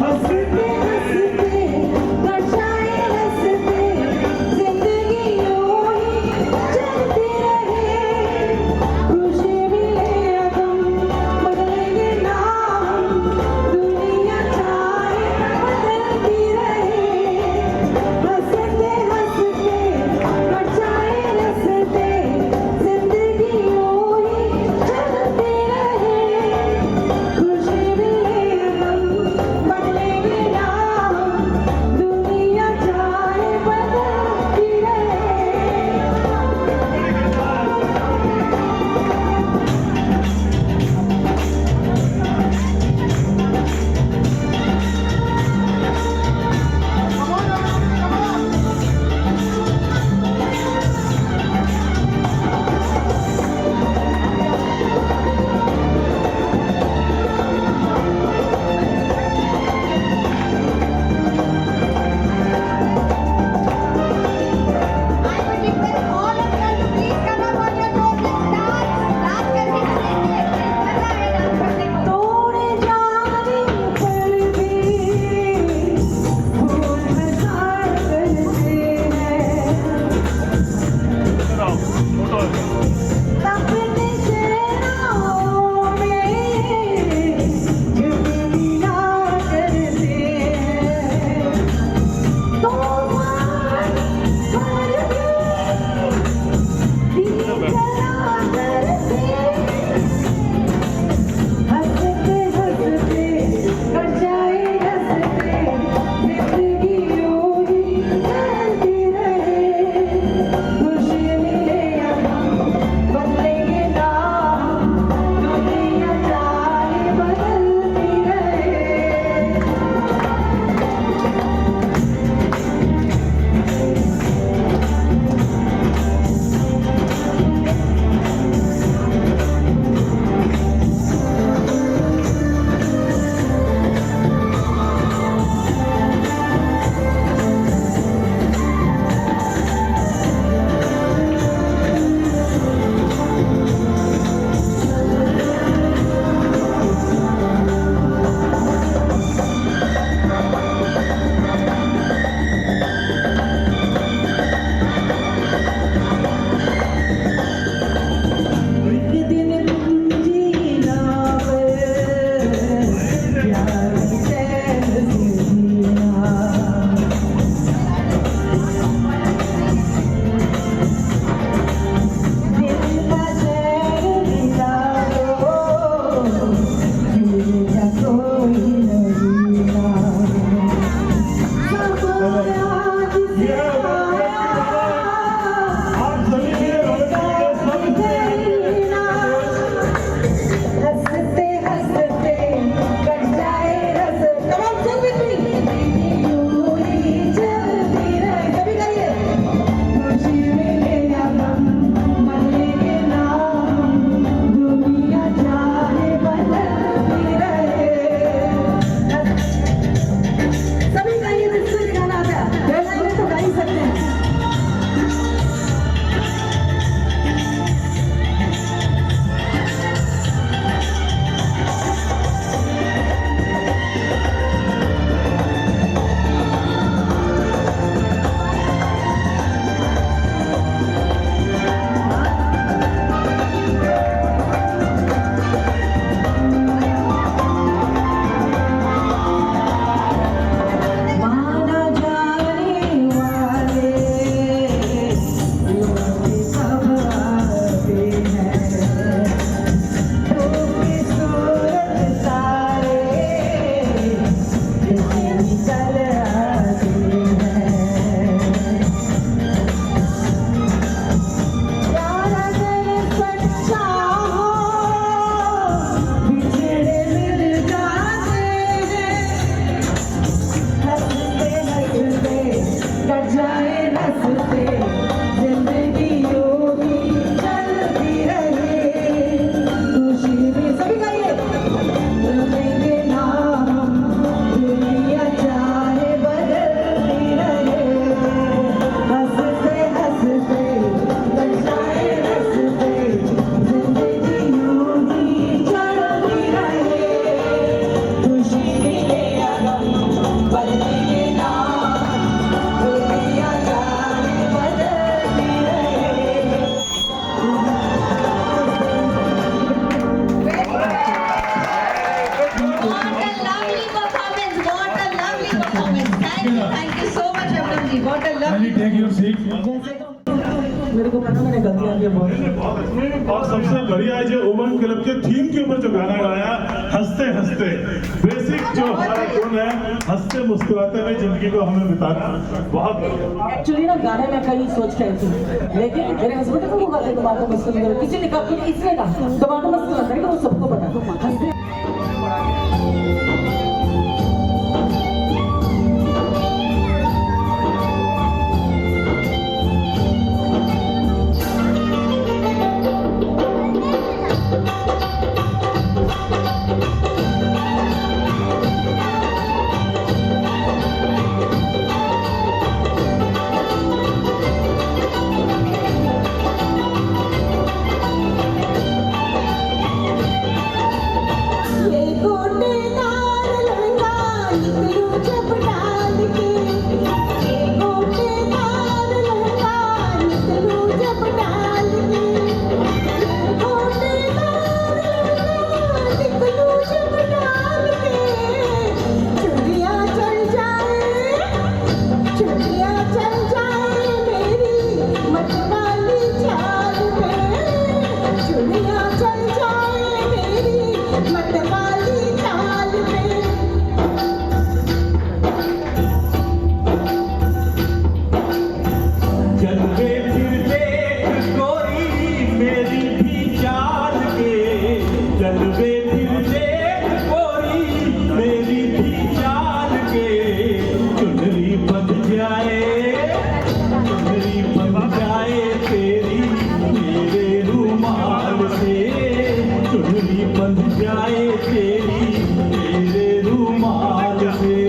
हंसते हंसते बचाए हंसते जिंदगी यूं ही जाए रास्ते जिंदगी योगी चलती रहे खुशी में सभी गाइए रमेंगे ना हम दुनिया चाहे बदलती रहे हंसते हंसते बन जाए रास्ते जिंदगी योगी चलती रहे खुशी मिले अगम बदलेंगे ना दुनिया चाहे बदलती रहे What a lovely performance. Thank you so much, Abdul ji. What a lovely Kindly take your seat. मेरे को पता मैंने गलतियां की बहुत और सबसे बढ़िया है जो ओमन क्लब के थीम के ऊपर जो गाना गाया हंसते हंसते बेसिक जो हमारा गुण है हंसते मुस्कुराते हुए जिंदगी को हमें बिताना बहुत बढ़िया एक्चुअली ना गाने में कहीं सोच के आई थी लेकिन मेरे हस्बैंड को वो गाते टमाटर मस्त नहीं किसी ने कहा इसने कहा टमाटर मस्त लगता है वो सबको पता हंसते ये गोटेदार लहंगा निकलूं जब डाल के ये गोटेदार लहंगा निकलूं जब डाल के ये गोटेदार लहंगा निकलूं जब डाल के चुड़िया चल जाए मेरी मतवाली चाल में चुड़िया चल जाए मेरी मतवाली चाल में जलवे फिर देख गोरी मेरी भी चाल के जलवे फिर देख गोरी मेरी भी चाल के चुनरी बन जाए तेरी मेरे रुमाल से चुनरी बन जाए तेरी मेरे रुमाल से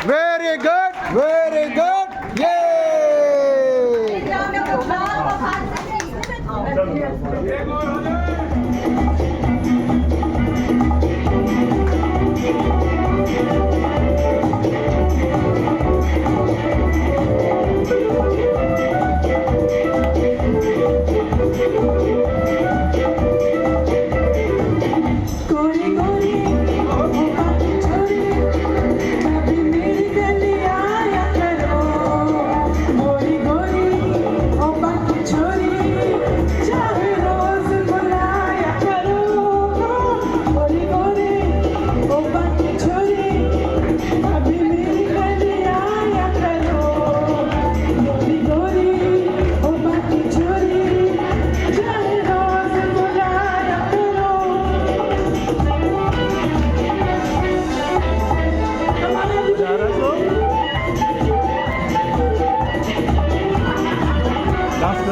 वेरी गुड, वेरी गुड, ये गोरी गोरी ओ बाकी छोरी कभी मेरी गली आया करो गोरी गोरी ओ बाकी छोरी चाहे रोज बुलाया करो गोरी गोरी ओ बाकी छोरी कभी मेरी गली आया करो गोरी गोरी ओ बाकी छोरी चाहे रोज बुलाया करो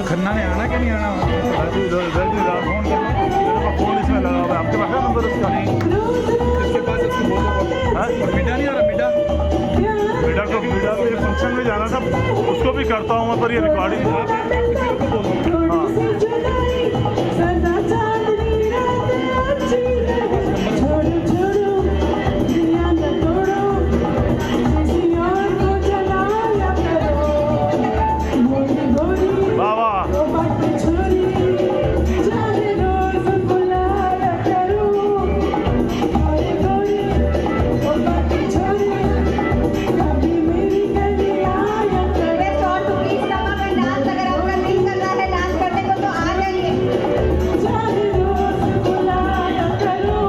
खन्ना ने आना क्या नहीं आना फोन इसमें लगा हुआ है आपके पास है नंबर उसका इसके पास इसको बोलो मीठा नहीं आ रहा मीठा को ये फंक्शन में जाना था उसको भी करता हूँ मैं पर ये रिकॉर्डिंग हाँ सदा चांदनी रात अच्छी छोड़ो छोड़ो दुनिया न तोड़ो किसी और को जलाया करो गोरी गोरी वाह वाह ओ बाकी छोरी चाहे रोज बुलाया करो गोरी गोरी ओ बाकी छोरी कभी मेरी गली आया करो डांस करने को तो आ जाइए। चाहे रोज बुलाया करो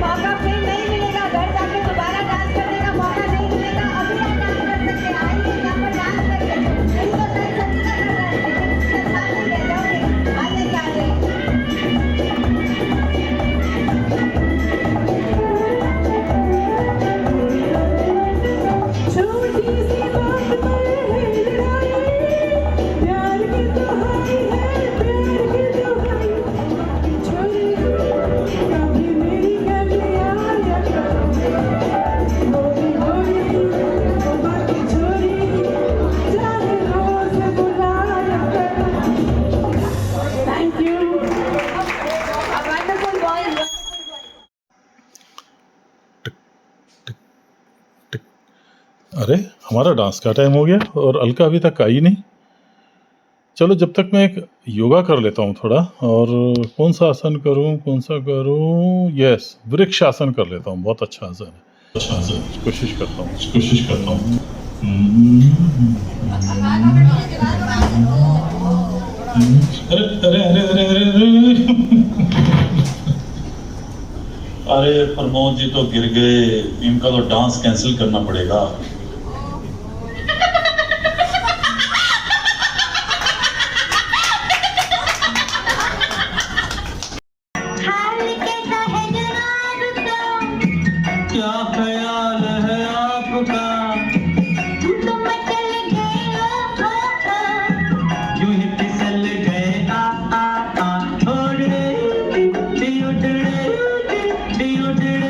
मौका फिर नहीं मिलेगा, घर जाके दोबारा डांस करने का मौका नहीं मिलेगा। अभी आप डांस कर सकते हैं, आइए यहाँ पर डांस करके नहीं तो सही सच्ची कर रहा है, लेकिन साथ में रह जाओगे। आ जाइए, आ जाइए। छोटी सी बात पर है लड़ाई प्यार की दुहाई है प्यार की दुहाई छोरी कभी मेरी गली आया करो गोरी गोरी ओ बाकी छोरी चाहे रोज बुलाया करो thank you A wonderful voice. अरे हमारा डांस का टाइम हो गया और अलका अभी तक आई नहीं। चलो जब तक मैं एक योगा कर लेता हूँ थोड़ा। और कौन सा आसन करूँ यस वृक्ष आसन कर लेता हूँ, बहुत अच्छा आसन है। अच्छा आसन कोशिश करता हूँ। अरे प्रमोद जी तो गिर गए, इनका तो डांस कैंसिल करना पड़ेगा। क्या ख्याल है आपका, यूं ही फिसल गए उड़े उड़े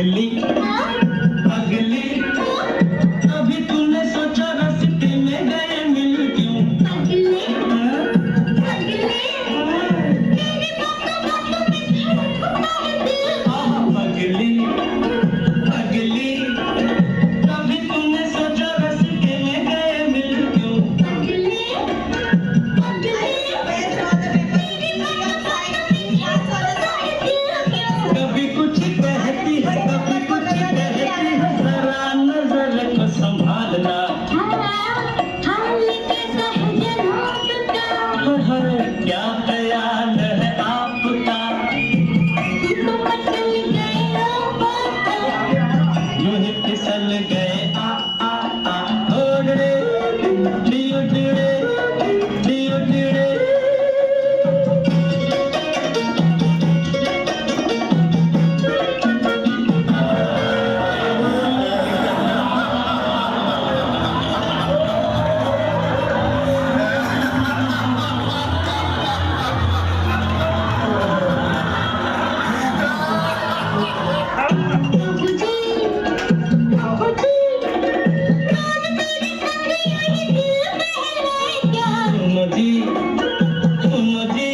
पगली पगली कभी तूने सोचा रास्ते में गए मिल क्यों पगली पगली तेरी बातों में पगली पगली कभी तूने सोचा रास्ते में गए मिल क्यों पगली कभी कुछ कहती है कभी कुछ कहती है जरा नजर को संभालना क्या ख्याल है आपका यूं ही फिसल गए ओडरे डियो डिड़े डियो डिड़े सुनो जी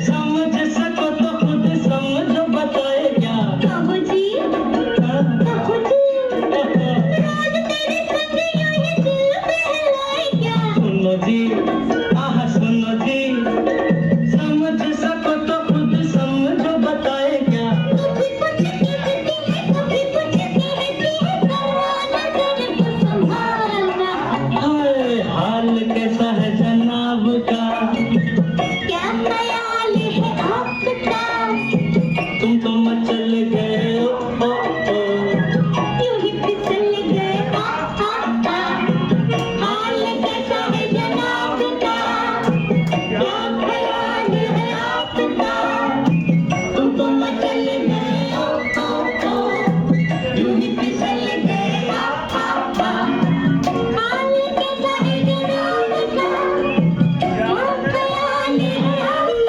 समझ सको तो खुद समझो बताए क्या सुनो जी सुनो जी समझ सको तो खुद समझो बताए क्या हाय हाल कैसा है जनाब का क्या ख्याल है आपका तुम तो मचल गए ओ यूं ही फिसल गए हाल कैसा है जनाब का क्या ख्याल है आपका तुम तो मचल गए ओ यूं ही फिसल गए हाल कैसा है जनाब का क्या ख्याल है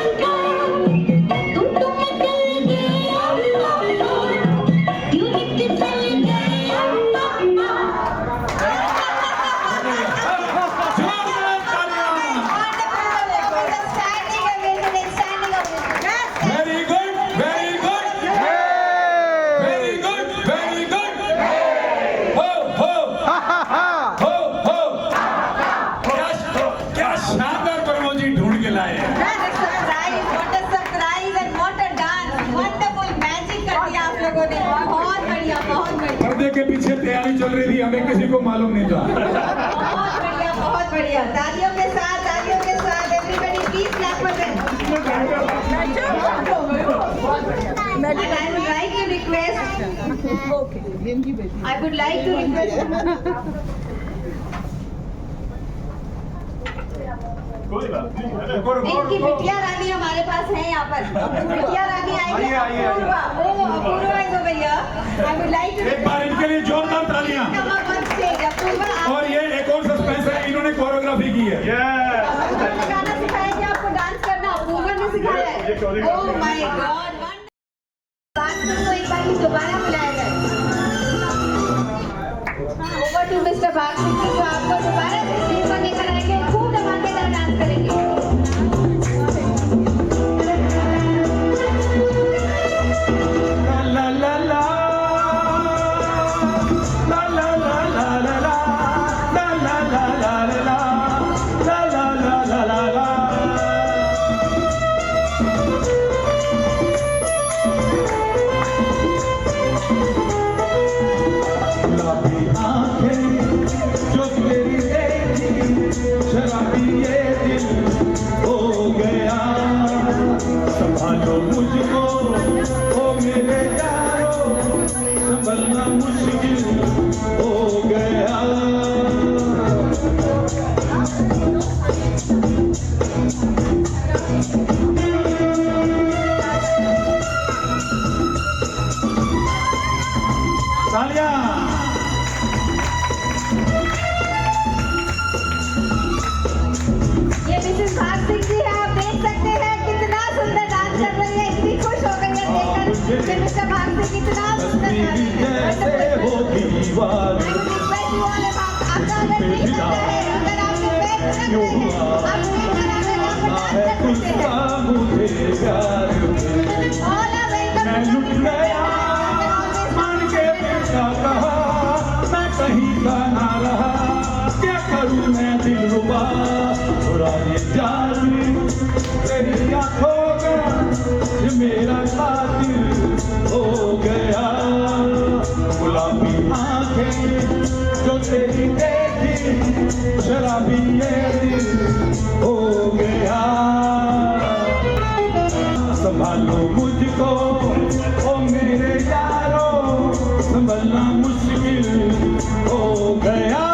आपका तुम तो मचल गए यूं ही फिसल गए very good very good very good very good हो क्या शानदार प्रमोद जी ढूंढ के लाए हैं। पर्दे के पीछे तैयारी चल रही थी हमें किसी को मालूम नहीं था। बहुत बढ़िया तालियों के साथ everybody please clap for them and I would like to request इनकी बिटिया रानी हमारे पास है यहाँ पर बिटिया रानी आएंगे Apoorva Apoorva is over here I would like to एक बार इनके लिए जोरदार तालियां। come up on stage Apoorva और ये एक और सस्पेंस है इन्होंने कोरियोग्राफी की है। अपूर्वा ने गाना सिखाया कि आपको डांस करना अपूर्वा ने सिखाया है ओह माय गॉड बात को एक बार दोबारा बुलाया जाए ओवर टू मिस्टर भाग सिंह जो आपको दोबारा से स्टेज पर लेकर आएंगे खूब धमाकेदार डांस करेंगे ला ला ला ला ला ला ला ला ला ला ला ला ला ला ला ला ला ला गुलाबी आंखें जो तेरी देखी शराबी ये दिल हो गया संभालो मुझको ओ मेरे यारो संभलना मुश्किल हो गया तालियां ये मिसेस भाग सिंह जी है आप देख सकते हैं कितना सुंदर डांस कर रही है इतनी खुश हो गई है देखकर कि मिस्टर भाग सिंह की इतना सुंदर जैसे हो दीवार अगर आपके पैर क्यों हुआ है तुझका मुझे प्यार मैं लुट गया मान के बेटा कहा मैं कहीं का ना रहा क्या करूं मैं दिलरुबा थोड़ा ये जादू तेरी आंखों का ये मेरा कातिल हो गया गुलाबी आंखें जो तेरी देखी शराबी ये दिल हो गया संभालो मुझको ओ मेरे यारों संभलना मुश्किल हो गया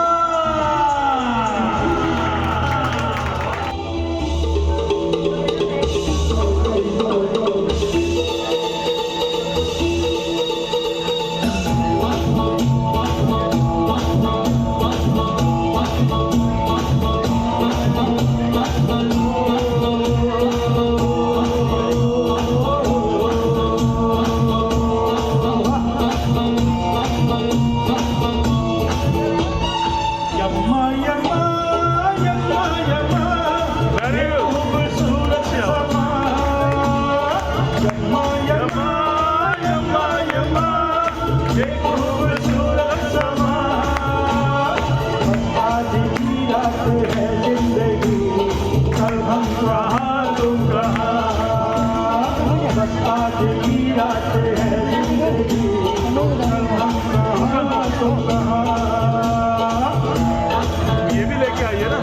ये भी लेके आइए ना।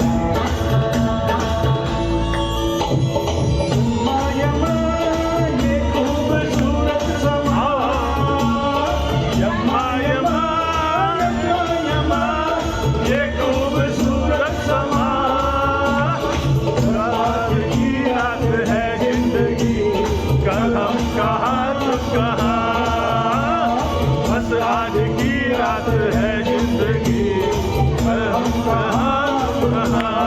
आज की रात है जिंदगी पर हम कहाँ तुम कहाँ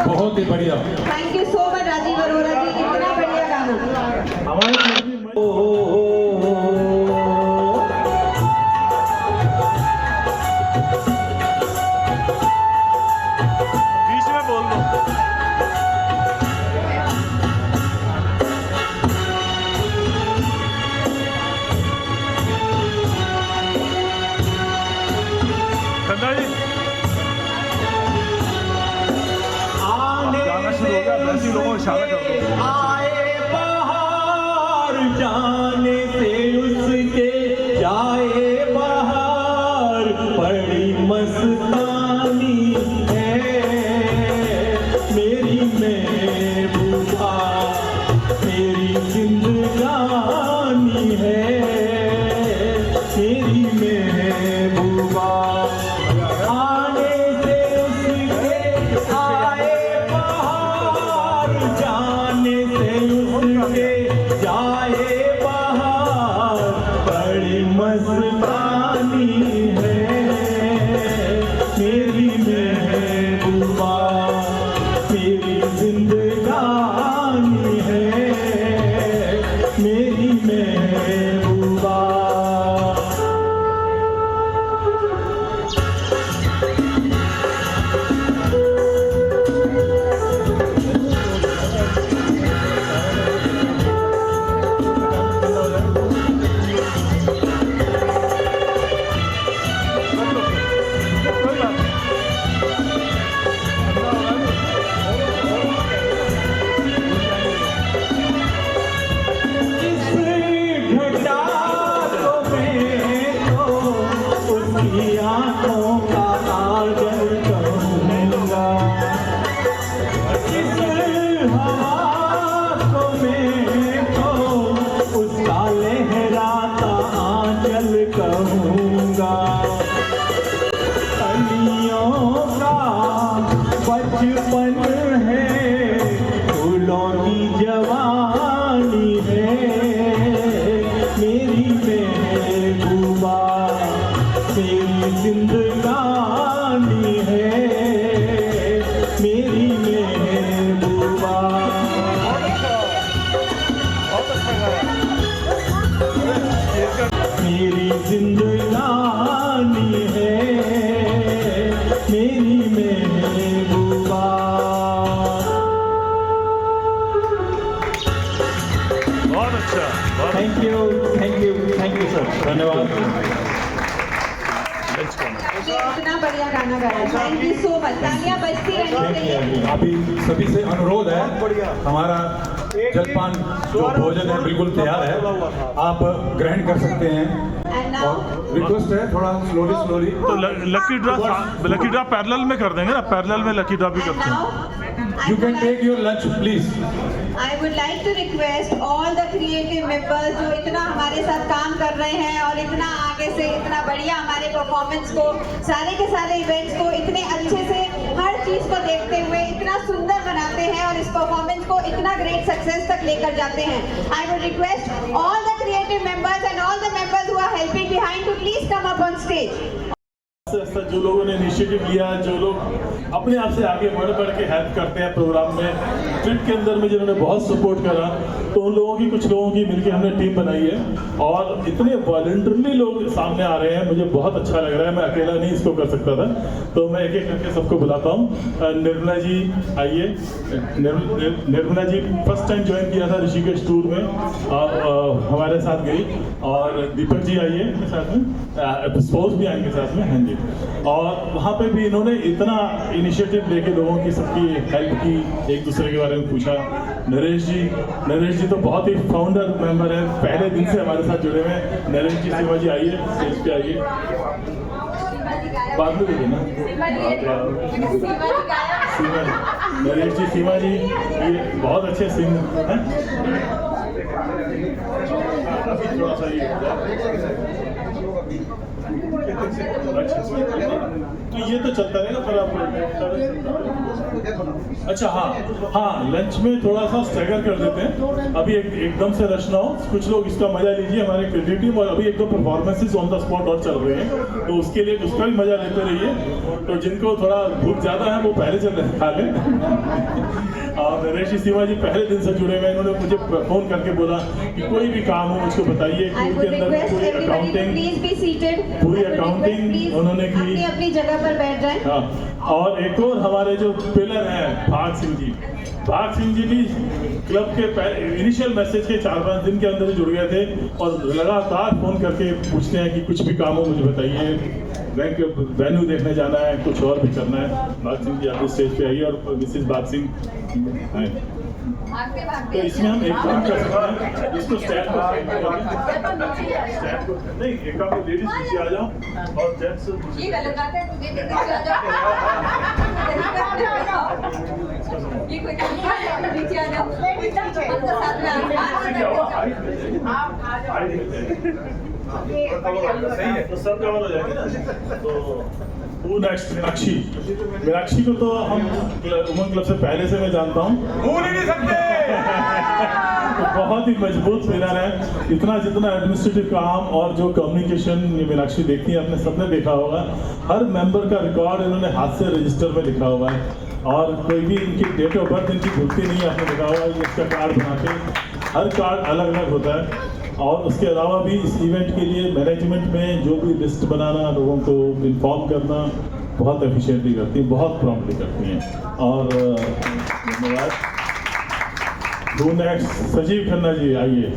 बहुत ही बढ़िया। Thank you so much Rajiv Arora ji, इतना बढ़िया गाना। हमारे चंदा जी गाना शुरू हो गया, वैसे ही लोगों को इशारा कर दो। आए बाहर जाने से उसके जाए बाहर बड़ी मस्तानी है मेरी महबूबा मेरी जिंदगानी है मेरी महबूबा आने से उसके आए बाहर जाने से उसके जाए बाहर बड़ी मस्तानी है मेरी महबूबा मेरी जिंदगानी है मेरी महबूबा आँखों का आजल कहूँगा इस हवा को मैं तो उसका लहराता आंचल कहूँगा कलियों का बचपन है फूलों की जवानी है मेरी महबूबा मेरी जिंदगानी है मेरी महबूबा मेरी जिंदगानी है मेरी महबूबा बहुत अच्छा, थैंक यू सर धन्यवाद इतना बढ़िया गाना गाया, थैंक यू सो मच। तालियां बजती रहनी चाहिए। अभी सभी से अनुरोध है, हमारा जलपान जो भोजन है बिल्कुल तैयार है, आप ग्रहण कर सकते हैं। और रिक्वेस्ट है थोड़ा स्लोली तो लकी ड्रॉ पैरेलल में कर देंगे ना, पैरेलल में लकी ड्रॉ भी करते हैं। You can take your lunch please. I would like to request all the creative members जो इतना हमारे साथ काम कर रहे हैं और इतना आगे से इतना बढ़िया हमारे परफॉर्मेंस को सारे के सारे इवेंट्स को इतने अच्छे से हर चीज को देखते हुए इतना सुंदर बनाते हैं और इस परफॉर्मेंस को इतना ग्रेट सक्सेस तक लेकर जाते हैं। I would request all the creative members and all the members who are helping behind to please come up on stage. जो लोगों ने इनिशिएटिव लिया, जो लोग अपने आप से आगे बढ़ के हेल्प करते हैं प्रोग्राम में, ट्रिप के अंदर में जिन्होंने बहुत सपोर्ट करा, तो उन लोगों की कुछ लोगों की मिलकर हमने टीम बनाई है और इतने वॉलंटरली लोग सामने आ रहे हैं, मुझे बहुत अच्छा लग रहा है। मैं अकेला नहीं इसको कर सकता था, तो मैं एक एक करके सबको बुलाता हूँ। निर्मला जी आइए। Nirmala ji first time join किया था ऋषिकेश टूर में, हमारे साथ गई। और दीपक जी आइए साथ में, स्पोर्ट्स भी आएंगे साथ में। हाँ जी। और वहाँ पे भी इन्होंने इतना इनिशिएटिव लेके लोगों की सबकी हेल्प की, एक दूसरे के बारे में पूछा। नरेश जी तो बहुत ही फाउंडर मेंबर है, पहले दिन से हमारे साथ जुड़े हुए हैं। नरेश जी, सीमा जी आइए, स्टेज पे आइए। बाद में देखिए ना, सीमा जी, नरेश जी, सीमा जी, ये बहुत अच्छे सिंगर हैं। अभी थोड़ा सा ये तो ये तो चलता रहेगा पर आप। अच्छा हाँ, लंच में थोड़ा सा स्ट्रगल कर देते हैं, अभी एकदम से रश ना हो, कुछ लोग इसका मजा लीजिए। हमारे क्रिएटिव टीम और अभी एक दो परफॉर्मेंसेस ऑन द स्पॉट और चल रहे हैं, तो उसके लिए उसका भी मजा लेते रहिए। तो जिनको थोड़ा भूख ज्यादा है वो पहले चल रहे खा लें। और नरेश जी, सीमा जी पहले दिन से जुड़े हुए, इन्होंने मुझे फोन करके बोला कि कोई भी काम हो मुझको बताइए। I would request everybody to please be seated. पूरी अकाउंटिंग उन्होंने की। अपनी जगह पर बैठ जाएं। हाँ, और एक और हमारे जो पिलर हैं भाग सिंह जी भी क्लब के इनिशियल मैसेज के 4-5 दिन के अंदर ही जुड़ गए थे और लगातार फोन करके पूछते हैं कि कुछ भी काम हो मुझे बताइए, बैंक वेन्यू देखने जाना है, कुछ और भी करना है। भाग सिंह जी आप स्टेज पे आइए और मिसेज भाग सिंह हैं। तो इसमें हम एक काम कर सकते हैं, इसको स्टैंड नहीं, एक काम लेडीज नीचे आ जाओ और जेंट्स ये गलत बात है, मुझे नीचे आ जाओ। ये कोई नीचे आ जाओ, हम तो साथ में तो सब कवर हो जाएंगे ना। तो नेक्स्ट मीनाक्षी को तो हम उमंग क्लब से पहले से मैं जानता हूँ, भूल ही नहीं सकते। तो बहुत ही मजबूत प्लेयर है, इतना जितना एडमिनिस्ट्रेटिव काम और जो कम्युनिकेशन ये मीनाक्षी देखती है, आपने सबने देखा होगा, हर मेंबर का रिकॉर्ड इन्होंने हाथ से रजिस्टर में लिखा हुआ है और कोई भी इनकी डेट ऑफ बर्थ इनकी भूलती नहीं है, आपने देखा होगा इसका कार्ड बना के, हर कार्ड अलग अलग होता है। और उसके अलावा भी इस इवेंट के लिए मैनेजमेंट में जो भी लिस्ट बनाना, लोगों को इन्फॉर्म करना बहुत एफिशिएंटली करती हैं, बहुत प्रॉम्प्टली करती हैं। और धन्यवाद। नेक्स्ट सजीव खन्ना जी आइए।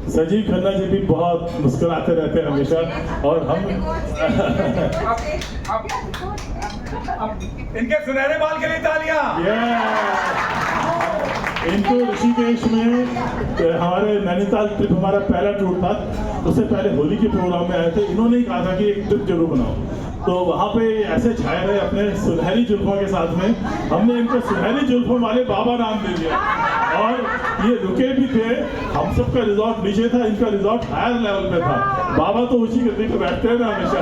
सजीव खन्ना जी भी बहुत मुस्कुराते रहते हैं हमेशा और हम इनके सुनहरे बाल के लिए तालियां। इनको ऋषिकेश में हमारे नैनीताल ट्रिप हमारा पहला टूर था, उससे पहले होली के प्रोग्राम में आए थे, इन्होंने ही कहा था कि एक ट्रिप जरूर बनाओ, तो वहाँ पे ऐसे छाए रहे अपने सुनहरी जुल्फों के साथ में, हमने इनको सुनहरी जुल्फों वाले बाबा नाम दे दिया और ये रुके भी थे। हम सबका रिजॉर्ट नीचे था, इनका रिजॉर्ट हायर लेवल पे था, बाबा तो ऊंची गद्दी पे बैठते हैं ना हमेशा।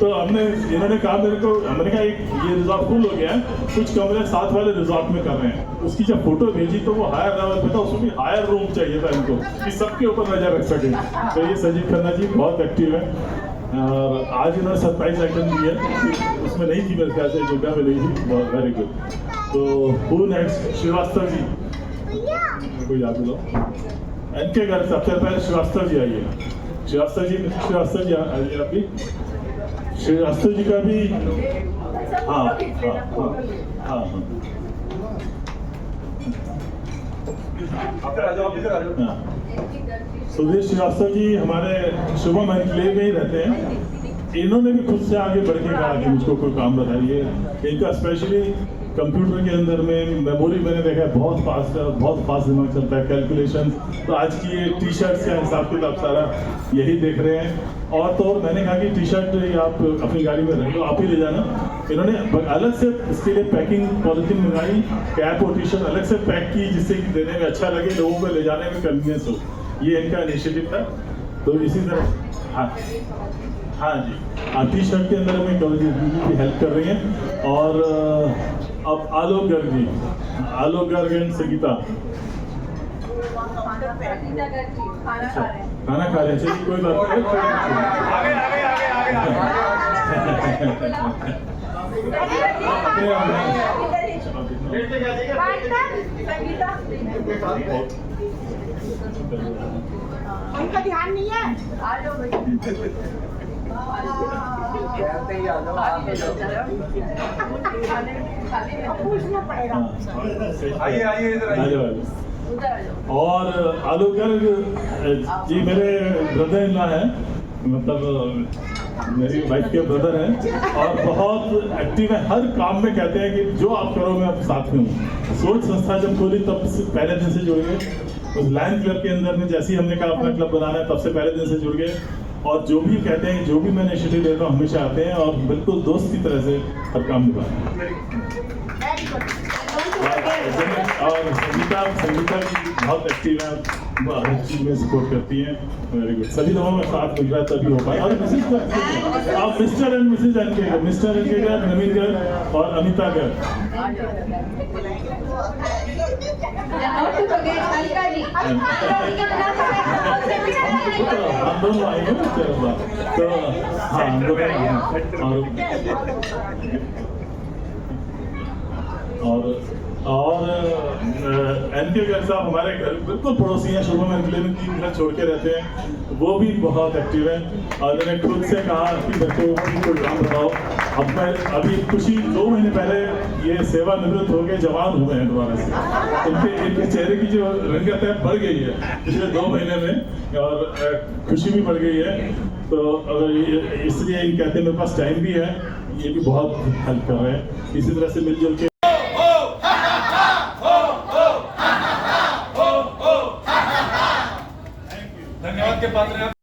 तो इन्होंने कहा मेरे को, हमने कहा ये रिजॉर्ट फुल हो गया है, कुछ कमरे साथ वाले रिजॉर्ट में कर रहे हैं। उसकी जब फोटो भेजी तो वो हायर लेवल पे था, उसमें भी हायर रूम चाहिए था इनको कि सबके ऊपर नजर रख सके। तो ये सजीव खन्ना जी बहुत एक्टिव है और आज इन्होंने सरप्राइज आइटम दी है, उसमें नहीं थी मेरे ख्याल से, जगह में नहीं थी। बहुत वेरी गुड। तो हु नेक्स्ट? श्रीवास्तव जी को याद दिलाओ, इनके घर सबसे पहले श्रीवास्तव जी आइए। श्रीवास्तव जी आइए। आप भी श्रीवास्तव जी का भी हाँ। सुधीर श्रीवास्तव जी हमारे शुभम एनक्लेव में ही रहते हैं। इन्होंने भी खुद से आगे बढ़ के कहा कि मुझको कोई काम बताइए। इनका स्पेशली कंप्यूटर के अंदर में मेमोरी मैंने देखा है बहुत फास्ट दिमाग चलता है, कैलकुलेशन। तो आज की ये टी शर्ट्स का हिसाब किताब सारा यही देख रहे हैं। और तो और मैंने कहा कि टी शर्ट आप अपनी गाड़ी में रख लो, आप ही ले जाना। इन्होंने अलग से इसके लिए पैकिंग पॉलिथीन मंगाई, कैप और टी शर्ट अलग से पैक की जिससे कि देने में अच्छा लगे, लोगों को ले जाने में कन्वीनियंस हो। ये इनका इनिशिएटिव था। तो इसी तरह हाँ जी, टी शर्ट के अंदर में दीदी भी हेल्प कर रही हैं। और अब आलोक गर्ग एंड संगीता खाना खा रहे हैं। चलिए कोई बात उनका ध्यान नहीं है। पूछना पड़ेगा। आइए इधर और आलोक गर्ग जी मेरे ब्रदर इन लॉ है, मतलब मेरी वाइफ के ब्रदर हैं और बहुत एक्टिव है। हर काम में कहते हैं कि जो आप करो मैं आपके साथ में हूँ। सोच संस्था जब खोली तब से पहले दिन से जुड़ गए। उस लायन क्लब के अंदर में जैसे ही हमने कहा अपना क्लब बनाना है, तब से पहले दिन से जुड़ गए। और जो भी कहते हैं, जो भी मैं इनिशिएटिव लेता हूँ, हमेशा आते हैं और बिल्कुल दोस्त की तरह से हर काम निभाते हैं। और संगीता भी बहुत एक्टिव है, हर चीज में सपोर्ट करती हैं। Very good. सभी लोगों में साथ मिल रहा है तभी हो पाए। और आप mister and missus NK Garg, Naveen Garg और अमिता गर्ग। हम दोनों आएंगे तो हाँ हम दोनों। और और एनके गर्ग साहब हमारे घर बिल्कुल पड़ोसी हैं, शुरू में क्लिनिक 3 घर छोड़ के रहते हैं, वो भी बहुत एक्टिव हैं और मैंने खुद से कहा कि मेरे को प्रोग्राम बताओ। अब मैं अभी कुछ ही 2 महीने पहले ये सेवानिवृत्त हो गए, जवान हुए हैं दोबारा से। इनके चेहरे की जो रंगत है बढ़ गई है पिछले 2 महीने में और खुशी भी बढ़ गई है। तो अगर इसलिए कहते हैं मेरे पास टाइम भी है, ये भी बहुत हेल्प कर रहे हैं। इसी तरह से मिलजुल के धन्यवाद के पात्र हैं।